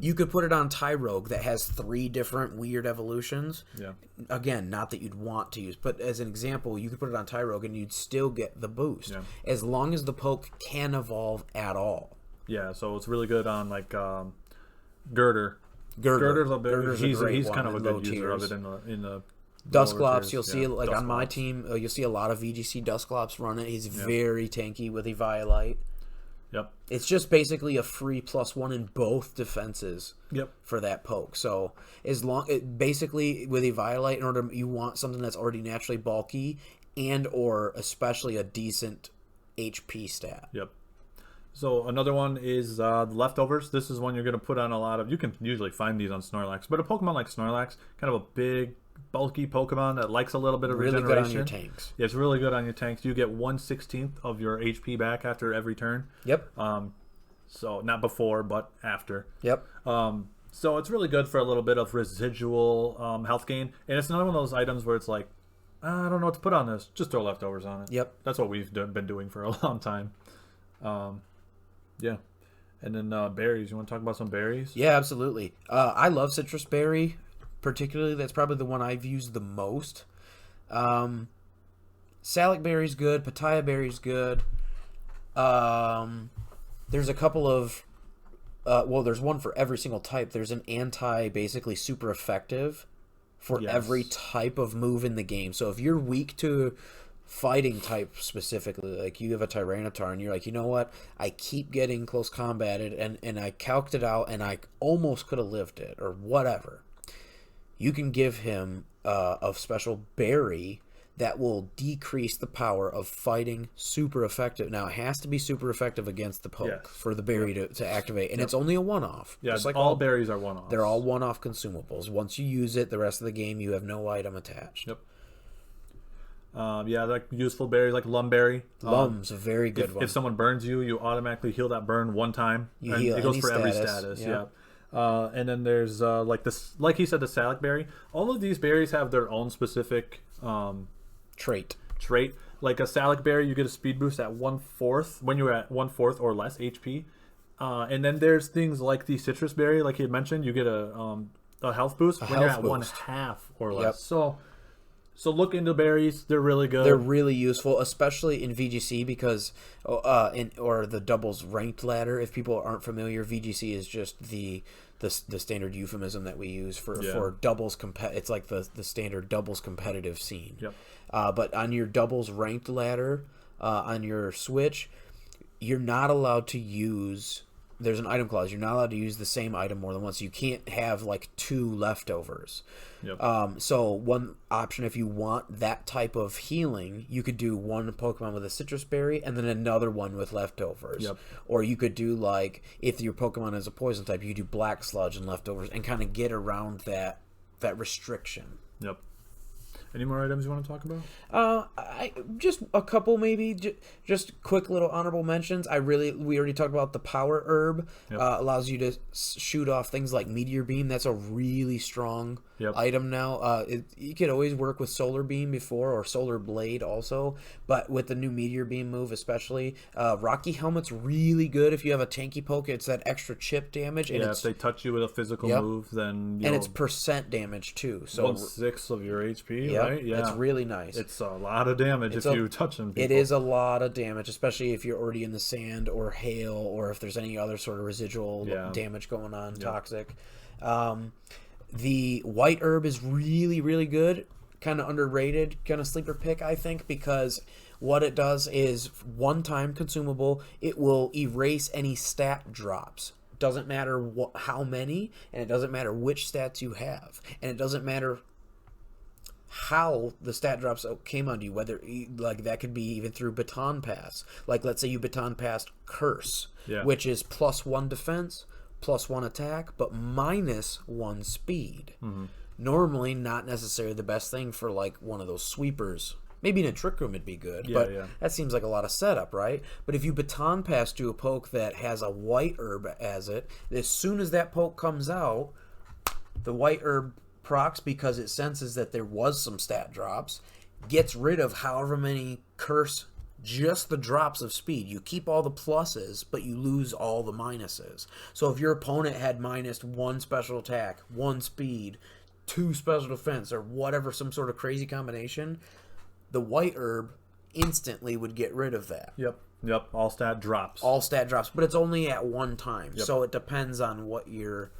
Tyrogue that has 3 different weird evolutions. Yeah. Again, not that you'd want to use, but as an example, you could put it on Tyrogue and you'd still get the boost as long as the poke can evolve at all. Yeah, so it's really good on like Girder. Girder's he's kind of a good user of it in the Dusclops. You'll see like on my team, you'll see a lot of VGC Dusclops run it. He's very tanky with Eviolite. Yep. It's just basically a free +1 in both defenses. For that poke. So basically with Eviolite, in order you want something that's already naturally bulky and or especially a decent HP stat. Yep. So another one is the Leftovers. This is one you're going to put on a lot of. You can usually find these on Snorlax, but a Pokemon like Snorlax, kind of a big, bulky Pokemon that likes a little bit of regeneration. Really good on your tanks. Yeah, it's really good on your tanks. You get 1/16 of your HP back after every turn. Yep. So not before, but after. Yep. So it's really good for a little bit of residual health gain, and it's not one of those items where it's like, I don't know what to put on this. Just throw Leftovers on it. Yep. That's what we've been doing for a long time. Yeah. And then berries. You want to talk about some berries? Yeah, absolutely. I love Citrus Berry, particularly. That's probably the one I've used the most. Salic Berry's good. Pataya Berry's good. There's a couple of well, there's one for every single type. There's an basically super effective for every type of move in the game. So if you're weak to fighting type specifically, like you have a Tyranitar and you're like, you know what, I keep getting close combated and I calced it out and I almost could have lived it or whatever, you can give him a special berry that will decrease the power of fighting super effective. Now, it has to be super effective against the poke for the berry to activate, and it's only a one-off. Yeah, just like all berries are one-offs. They're all one-off consumables. Once you use it, the rest of the game, you have no item attached. Yep. Yeah, like useful berries like Lumberry. Lum's a very good one. If someone burns you, you automatically heal that burn one time. You heal it goes for every status. Yeah. And then there's like this, like he said, the Salic berry. All of these berries have their own specific trait. Like a Salic berry, you get a speed boost at 1/4 when you're at 1/4 or less HP. And then there's things like the citrus berry, like he had mentioned, you get a health boost when you're at 1/2 or less. So look into berries; they're really good. They're really useful, especially in VGC because, or the doubles ranked ladder. If people aren't familiar, VGC is just the standard euphemism that we use for doubles. It's like the standard doubles competitive scene. Yep. But on your doubles ranked ladder, on your Switch, you're not allowed to use. There's an item clause. You're not allowed to use the same item more than once. You can't have like 2 leftovers. Yep. So one option, if you want that type of healing, you could do one Pokemon with a citrus berry and then another one with leftovers. Yep. Or you could do like, if your Pokemon is a poison type, you could do black sludge and leftovers and kind of get around that restriction. Yep. Any more items you want to talk about? I just a couple maybe. Just quick little honorable mentions. We already talked about the power herb. Yep. Allows you to shoot off things like meteor beam. That's a really strong item now. You could always work with solar beam before or solar blade also, but with the new meteor beam move especially, Rocky Helmet's really good if you have a tanky poke. It's that extra chip damage. And if they touch you with a physical move, then and it's percent damage too. So 1/6 of your HP. Right? Yeah, it's really nice. It's a lot of damage if you touch them. It is a lot of damage, especially if you're already in the sand or hail, or if there's any other sort of residual damage going on, toxic. The white herb is really, really good. Kind of underrated, kind of sleeper pick, I think, because what it does is one-time consumable. It will erase any stat drops. Doesn't matter how many, and it doesn't matter which stats you have, and it doesn't matter how the stat drops came onto you, whether like that could be even through baton pass. Like let's say you baton passed curse, which is +1 defense, +1 attack, but -1 speed. Normally not necessarily the best thing for like one of those sweepers. Maybe in a trick room it'd be good, but that seems like a lot of setup, right? But if you baton pass to a poke that has a white herb as it, as soon as that poke comes out, the white herb procs, because it senses that there was some stat drops, gets rid of however many curse, just the drops of speed. You keep all the pluses, but you lose all the minuses. So if your opponent had -1 special attack, 1 speed, 2 special defense, or whatever, some sort of crazy combination, the white herb instantly would get rid of that. Yep. All stat drops. But it's only at one time. So it depends on what you're,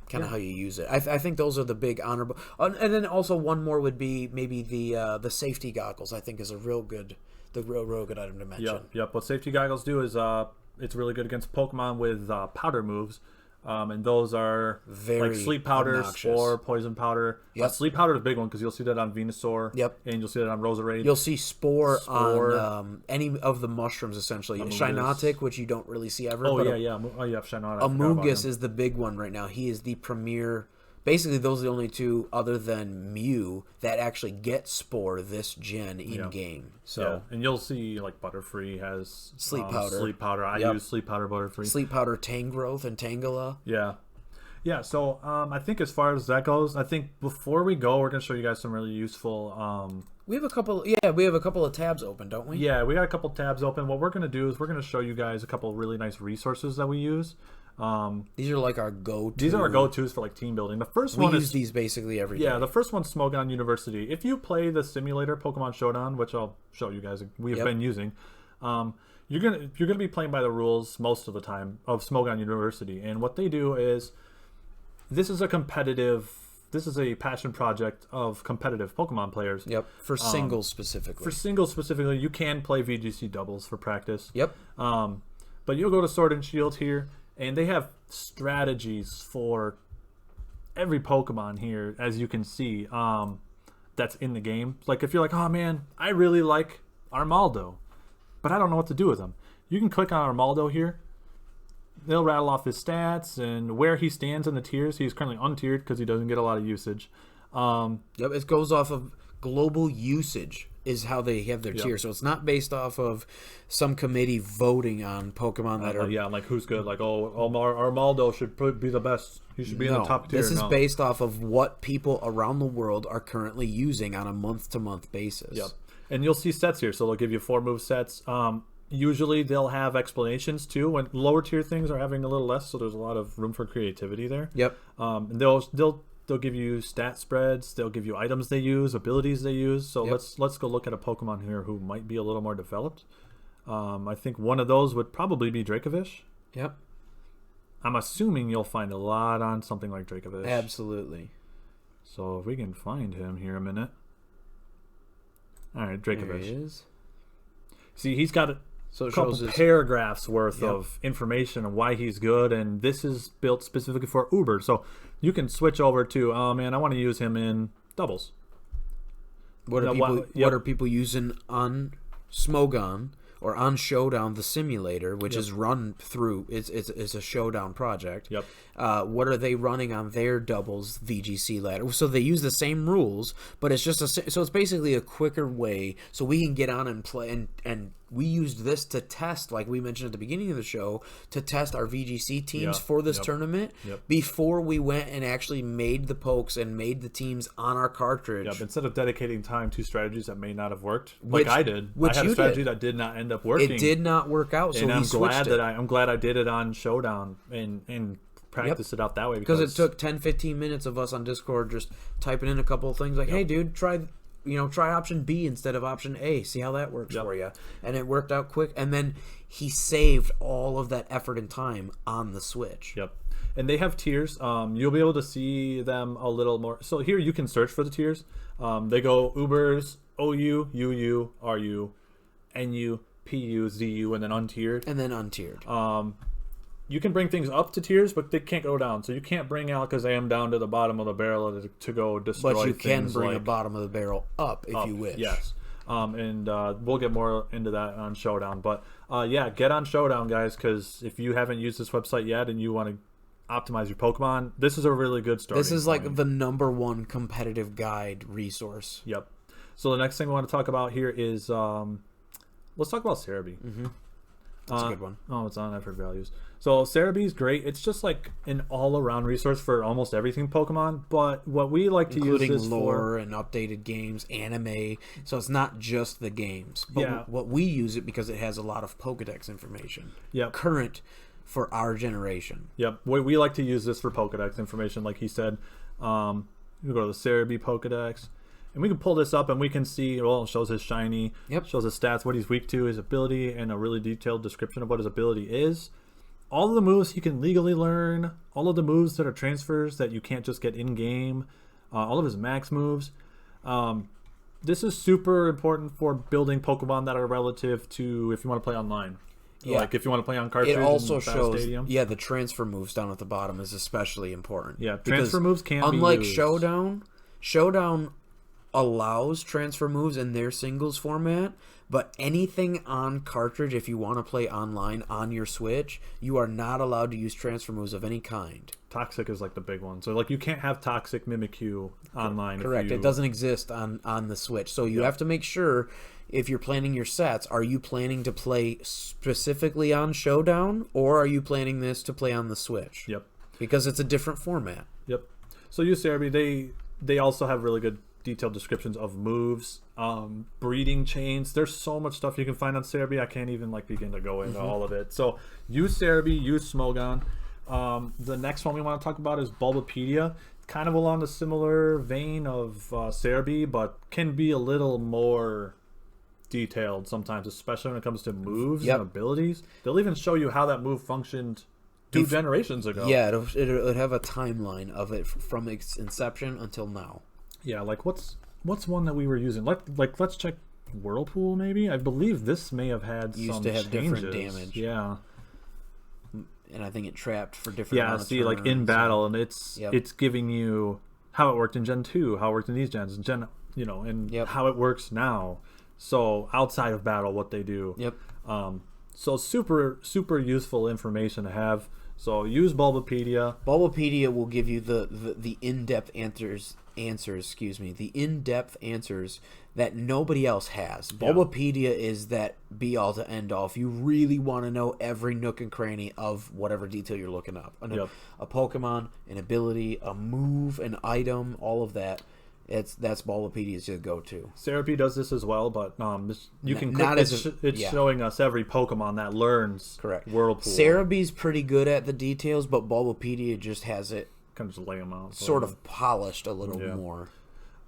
kind of how you use it. I think those are the big honorable. And then also one more would be maybe the safety goggles. I think is real good item to mention. Yep. What safety goggles do is it's really good against Pokemon with powder moves. And those are very like sleep powders obnoxious. Or poison powder. Sleep powder is a big one because you'll see that on Venusaur. And you'll see that on Roserade. You'll see Spore. On any of the mushrooms essentially. Shinotic, which you don't really see ever. Shinotic. Amoonguss is the big one right now. He is the premier. Basically, those are the only two, other than Mew, that actually get Spore this gen in game. So, and you'll see like Butterfree has sleep powder. I use sleep powder Butterfree. Sleep powder Tangrowth and Tangela. So I think as far as that goes, I think before we go, we're gonna show you guys some really useful. We have a couple. We have a couple of tabs open, don't we? Yeah, we got a couple tabs open. What we're gonna do is we're gonna show you guys a couple of really nice resources that we use. These are like our go-to. These are our go-tos for like team building. The first one we use these basically every day. The first one's Smogon University. If you play the simulator Pokemon Showdown, which I'll show you guys, we have been using, you're gonna be playing by the rules most of the time of Smogon University, and what they do is this is a passion project of competitive Pokemon players. Yep. For singles specifically. For singles specifically, you can play VGC doubles for practice. Yep. But you'll go to Sword and Shield here, and they have strategies for every Pokemon here, as you can see, that's in the game. Like if you're like, oh man, I really like Armaldo, but I don't know what to do with him. You can click on Armaldo here. They'll rattle off his stats and where he stands in the tiers. He's currently untiered because he doesn't get a lot of usage. Yep, it goes off of global usage is how they have their tier. So it's not based off of some committee voting on Pokemon that are... yeah, like who's good. Like, Armaldo should be the best. He should be in the top tier. This is based off of what people around the world are currently using on a month-to-month basis. Yep. And you'll see sets here. So they'll give you 4 move sets. Usually they'll have explanations too when lower tier things are having a little less, so there's a lot of room for creativity there. Yep. And they'll give you stat spreads, they'll give you items they use, abilities they use. So let's go look at a Pokemon here who might be a little more developed. I think one of those would probably be Dracovish. Yep. I'm assuming you'll find a lot on something like Dracovish. Absolutely. So if we can find him here a minute. All right, Dracovish. There he is. See, he's got a couple paragraphs worth of information on why he's good, and this is built specifically for Uber. So you can switch over to, oh man, I want to use him in doubles. What are people using on Smogon or on Showdown, the simulator, which is run through, it's a Showdown project. Yep. What are they running on their doubles VGC ladder? So they use the same rules, but it's just so it's basically a quicker way so we can get on and play. And we used this to test, like we mentioned at the beginning of the show, to test our VGC teams for this tournament before we went and actually made the pokes and made the teams on our cartridge. Yep. Instead of dedicating time to strategies that may not have worked, like I did. I had a strategy that did not end up working. It did not work out, so I'm glad I did it on Showdown and practice it out that way, because it took 10-15 minutes of us on Discord just typing in a couple of things like, hey dude, try option B instead of option A, see how that works for you. And it worked out quick, and then he saved all of that effort and time on the Switch. Yep. And they have tiers. You'll be able to see them a little more. So here you can search for the tiers. They go Ubers, OU, UU, RU, NU, PU, ZU, and then untiered. You can bring things up to tiers, but they can't go down. So you can't bring Alakazam down to the bottom of the barrel to go destroy things. But you can bring a bottom of the barrel up if you wish. Yes. And we'll get more into that on Showdown. But yeah, get on Showdown, guys, because if you haven't used this website yet and you want to optimize your Pokemon, this is a really good starting point. This is like the #1 competitive guide resource. Yep. So the next thing we want to talk about here is let's talk about Cerebi. Mm-hmm. That's a good one. Oh, it's on effort values. So Cerebi is great. It's just like an all-around resource for almost everything Pokemon. But what we like to use this for, including lore and updated games, anime. So it's not just the games. But what we use it because it has a lot of Pokedex information. Yep. Current for our generation. Yep. We like to use this for Pokedex information, like he said. We go to the Cerebi Pokedex. And we can pull this up and we can see, well, it shows his shiny, shows his stats, what he's weak to, his ability, and a really detailed description of what his ability is. All of the moves he can legally learn, all of the moves that are transfers that you can't just get in-game, all of his max moves. This is super important for building Pokemon that are relative to if you want to play online. Yeah. Like if you want to play on cartridge. It also shows, Stadium. the transfer moves down at the bottom is especially important. Yeah, transfer moves can't be unlike used. Showdown allows transfer moves in their singles format, but anything on cartridge, if you want to play online on your Switch, you are not allowed to use transfer moves of any kind. Toxic is like the big one. So like you can't have Toxic Mimikyu online. Correct. It doesn't exist on the Switch. So you have to make sure, if you're planning your sets, are you planning to play specifically on Showdown, or are you planning this to play on the Switch? Yep. Because it's a different format. Yep. So use Cerebi. They also have really good detailed descriptions of moves, breeding chains. There's so much stuff you can find on Cerebi. I can't even begin to go into all of it. So use Cerebi, use Smogon. The next one we want to talk about is Bulbapedia. Kind of along the similar vein of Cerebi, but can be a little more detailed sometimes, especially when it comes to moves Yep. and abilities. They'll even show you how that move functioned 2 generations ago. Yeah, it'll have a timeline of it from its inception until now. Yeah, like what's one that we were using? Let's check Whirlpool maybe. I believe this may have had Used some to have changes. different damage. Yeah. And I think it trapped for different. Yeah, see, like in battle, and it's giving you how it worked in Gen 2, how it worked in these gens, and how it works now. So outside of battle, what they do. Yep. So super, super useful information to have. So use Bulbapedia. Bulbapedia will give you the in-depth answers. The in-depth answers that nobody else has. Bulbapedia is that be-all to end-all. If you really want to know every nook and cranny of whatever detail you're looking up, a Pokemon, an ability, a move, an item, all of that. That's Bulbapedia's to go-to. Serapi does this as well, but you can not click, it's showing us every Pokemon that learns Whirlpool. Serapi's pretty good at the details, but Bulbapedia just has it kind of just lay them out. Sort of polished a little more.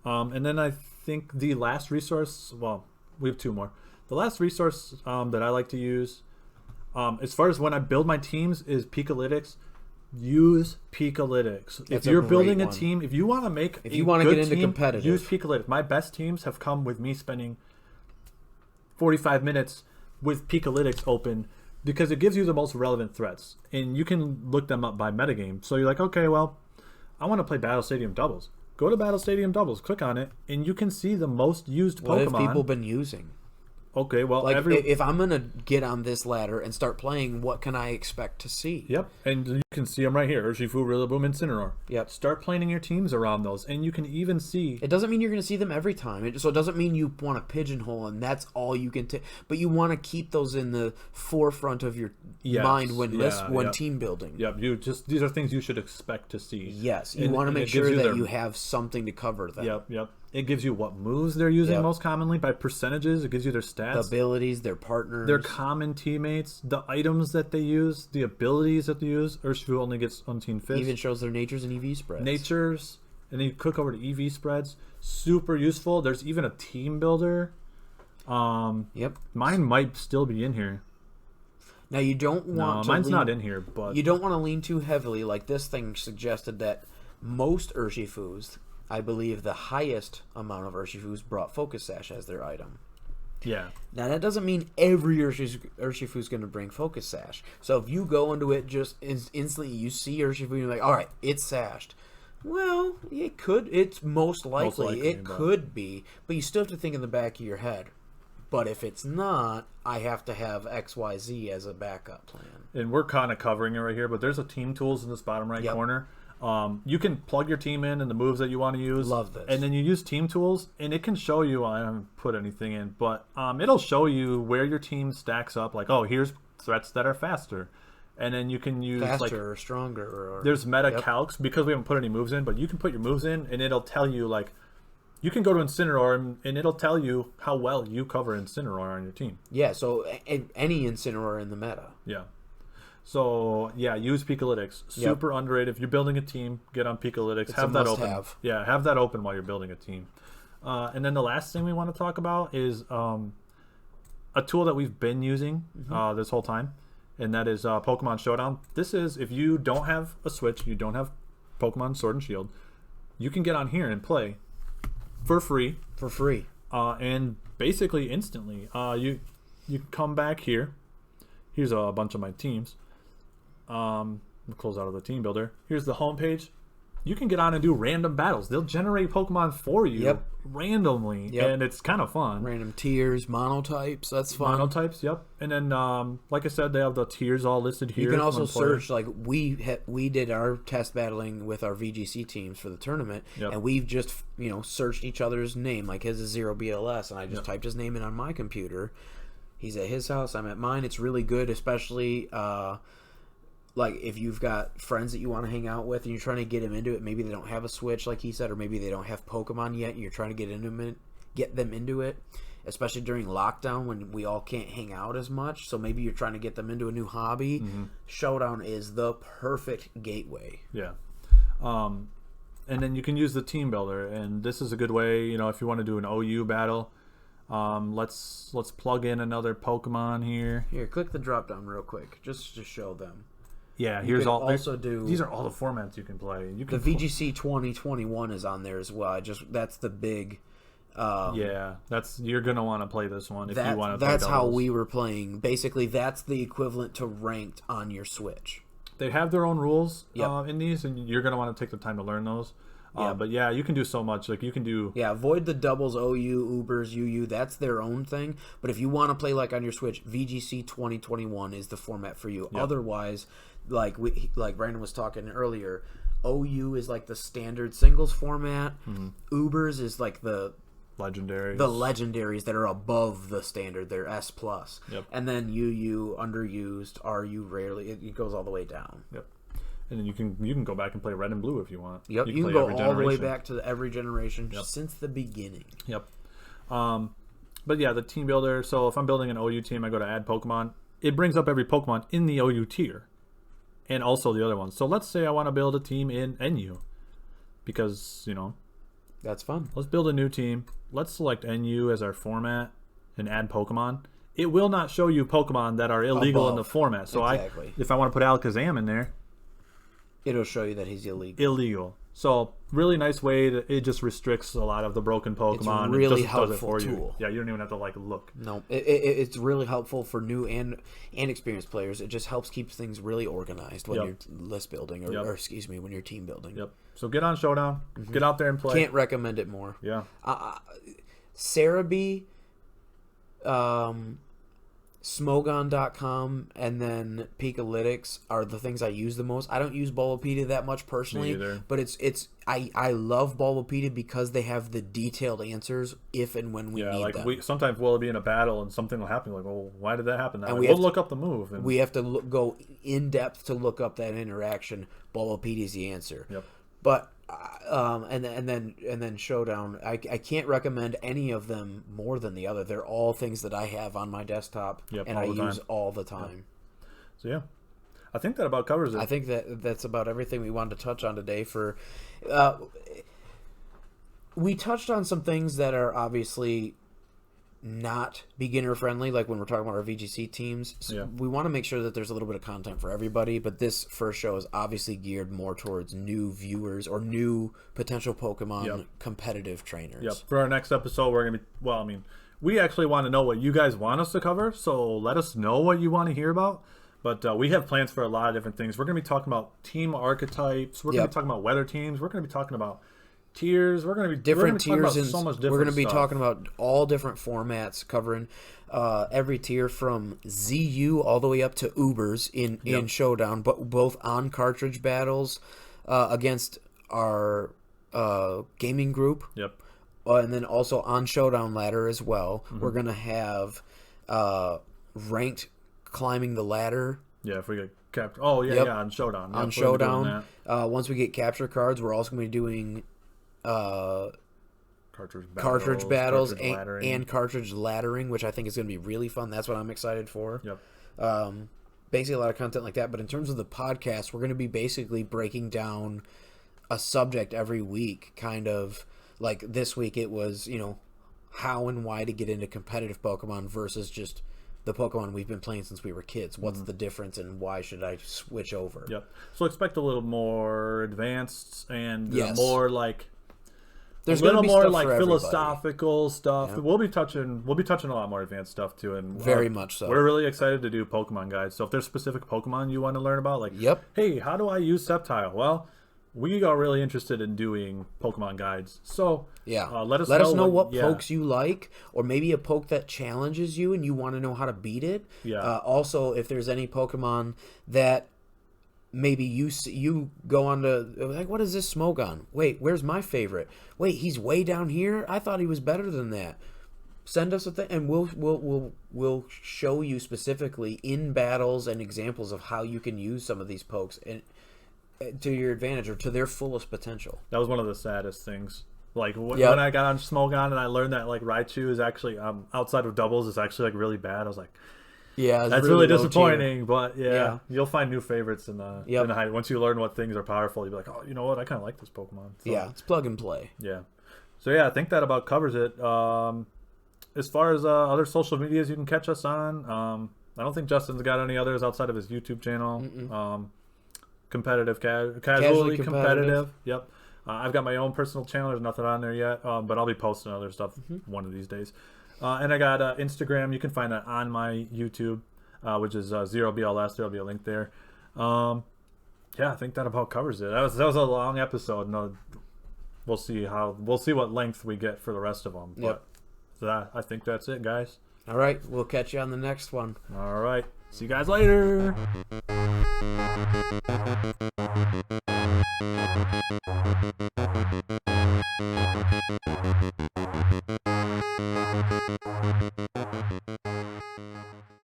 And then I think the last resource, well, we have 2 more. The last resource that I like to use, as far as when I build my teams, is Pikalytics. Use Pikalytics. If you're building a team, if you want to make if you want to get into competitive, use Pikalytics. My best teams have come with me spending 45 minutes with Pikalytics open because it gives you the most relevant threats, and you can look them up by metagame. So you're like, okay, well, I want to play Battle Stadium Doubles. Go to Battle Stadium Doubles, click on it, and you can see the most used Pokemon. What have people been using? Okay, well, like if I'm gonna get on this ladder and start playing, what can I expect to see? Yep, and you can see them right here: Urshifu, Rillaboom, and Incineroar. Yep. Start planning your teams around those, and you can even see. It doesn't mean you're gonna see them every time. So it doesn't mean you want to pigeonhole and that's all you can take. But you want to keep those in the forefront of your mind when team building. Yep, these are things you should expect to see. Yes, you want to make sure that you have something to cover them. Yep. It gives you what moves they're using most commonly by percentages. It gives you their stats, the abilities, their partners, their common teammates, the items that they use, the abilities that they use. Urshifu only gets Unseen Fist. Even shows their natures and EV spreads. And then you click over to EV spreads. Super useful. There's even a team builder. Yep. Mine might still be in here. Now you don't want. Mine's not in here, but you don't want to lean too heavily. Like this thing suggested that most Urshifus, I believe the highest amount of Urshifus brought Focus Sash as their item. Yeah. Now that doesn't mean every Urshifu is going to bring Focus Sash. So if you go into it just instantly, you see Urshifu and you're like, all right, it's sashed. Well, it could. It's most likely it could be, but you still have to think in the back of your head. But if it's not, I have to have XYZ as a backup plan. And we're kind of covering it right here, but there's a team tools in this bottom right corner. You can plug your team in and the moves that you want to use. Love this. And then you use team tools, and it can show you. I haven't put anything in, but it'll show you where your team stacks up. Like, oh, here's threats that are faster, and then you can use faster or stronger. Or there's meta calcs because we haven't put any moves in, but you can put your moves in, and it'll tell you like. You can go to Incineroar, and it'll tell you how well you cover Incineroar on your team. Yeah, so any Incineroar in the meta. Yeah. So, yeah, use Pikalytics. Super underrated. If you're building a team, get on Pikalytics. Have that open. Yeah, have that open while you're building a team. And then the last thing we want to talk about is a tool that we've been using this whole time, and that is Pokemon Showdown. This is, if you don't have a Switch, you don't have Pokemon Sword and Shield, you can get on here and play for free. And basically instantly. You can come back here. Here's a bunch of my teams. We'll close out of the team builder. Here's the home page. You can get on and do random battles. They'll generate Pokemon for you randomly, and it's kind of fun. Random tiers, monotypes. That's fun. Monotypes, yep. And then, like I said, they have the tiers all listed here. You can also search. Like we did our test battling with our VGC teams for the tournament, and we've just searched each other's name. Like his is 0 BLS, and I just typed his name in on my computer. He's at his house. I'm at mine. It's really good, especially like if you've got friends that you want to hang out with and you're trying to get them into it. Maybe they don't have a Switch, like he said, or maybe they don't have Pokemon yet, and you're trying to get them into it. Especially during lockdown when we all can't hang out as much. So maybe you're trying to get them into a new hobby. Showdown is the perfect gateway. Yeah. And then you can use the team builder, and this is a good way. If you want to do an OU battle. Let's plug in another Pokemon here. Here, click the drop down real quick, just to show them. Yeah, You here's could all. also do These are all the formats you can play. You can the VGC 2021 is on there as well. That's the big. Yeah, you're gonna want to play this one if you want to. That's how we were playing. Basically, that's the equivalent to ranked on your Switch. They have their own rules Yep. in these, and you're gonna want to take the time to learn those. But yeah, you can do so much. Like you can do. Yeah, avoid the doubles, OU, Ubers, UU. That's their own thing. But if you want to play like on your Switch, VGC 2021 is the format for you. Yep. Otherwise, like Brandon was talking earlier, OU is like the standard singles format. Ubers is like the legendaries that are above the standard. They're S plus. Yep. And then UU underused, RU rarely. It goes all the way down. Yep. And then you can go back and play Red and Blue if you want. Yep. You can go all the way back to every generation since the beginning. Yep. But yeah, the team builder. So if I'm building an OU team, I go to add Pokemon. It brings up every Pokemon in the OU tier, and also the other ones. So let's say I want to build a team in NU, because that's fun. Let's build a new team. Let's select NU as our format and add Pokemon. It will not show you Pokemon that are illegal in the format. So exactly. if I want to put Alakazam in there, it'll show you that he's illegal. So really nice way it just restricts a lot of the broken Pokemon. It's really it just helpful does it for tool. You. Yeah, you don't even have to look. No, it's really helpful for new and experienced players. It just helps keep things really organized when you're list building or excuse me, when you're team building. Yep. So get on Showdown. Get out there and play. Can't recommend it more. Yeah. Cerebi, Smogon.com, and then Pikalytics are the things I use the most. I don't use Bulbapedia that much personally, but I love Bulbapedia because they have the detailed answers if and when we need them. Sometimes we'll be in a battle and something will happen. Like, well, why did that happen? And we'll look up the move. And we have to go in depth to look up that interaction. Bulbapedia is the answer. Yep. But and then Showdown. I can't recommend any of them more than the other. They're all things that I have on my desktop and I use all the time. Yep. So yeah, I think that about covers it. I think that's about everything we wanted to touch on today. We touched on some things that are obviously not beginner friendly, like when we're talking about our VGC teams. So we want to make sure that there's a little bit of content for everybody, but this first show is obviously geared more towards new viewers or new potential Pokemon competitive trainers. Yep. For our next episode, we're going to be, we actually want to know what you guys want us to cover, so let us know what you want to hear about. But we have plans for a lot of different things. We're going to be talking about team archetypes. We're going to be talking about weather teams. We're going to be talking about tiers. We're going to be different tiers, and so much different. We're going to be stuff. talking about all different formats, covering every tier from ZU all the way up to Ubers in Showdown, but both on cartridge battles against our gaming group. Yep. And then also on Showdown ladder as well. We're going to have ranked climbing the ladder. Yeah, if we get captured. Oh yeah, on Showdown. On Showdown. Once we get capture cards, we're also going to be doing cartridge battles and cartridge laddering, which I think is going to be really fun. That's what I'm excited for. Yep. Basically a lot of content like that. But in terms of the podcast, we're going to be basically breaking down a subject every week. Kind of like this week it was, how and why to get into competitive Pokemon versus just the Pokemon we've been playing since we were kids. What's the difference and why should I switch over? Yep. So expect a little more advanced and more like there's a little be more stuff like for philosophical stuff. Yep. We'll be touching a lot more advanced stuff too, and very much so. We're really excited to do Pokemon guides. So if there's specific Pokemon you want to learn about, like hey, how do I use Sceptile? Well, we are really interested in doing Pokemon guides. So let us know what pokes you like, or maybe a poke that challenges you and you want to know how to beat it. Yeah. Also, if there's any Pokemon that maybe you go on to, like, what is this Smogon? Wait, where's my favorite? Wait, he's way down here? I thought he was better than that. Send us a thing, and we'll show you specifically in battles and examples of how you can use some of these pokes and to your advantage or to their fullest potential. That was one of the saddest things. Like when I got on Smogon and I learned that like Raichu is actually outside of doubles is actually like really bad. I was like, that's really disappointing. Tier. But you'll find new favorites in the high. Once you learn what things are powerful, you'll be like, oh, you know what? I kind of like this Pokemon. So, it's plug and play. Yeah. So I think that about covers it. as far as other social medias you can catch us on, I don't think Justin's got any others outside of his YouTube channel. Competitive, casually competitive. Yep. I've got my own personal channel. There's nothing on there yet, but I'll be posting other stuff one of these days. And I got Instagram. You can find that on my YouTube, which is 0BLS. There'll be a link there. Yeah, I think that about covers it. That was a long episode. No, we'll see what length we get for the rest of them. But I think that's it, guys. All right, we'll catch you on the next one. All right, see you guys later.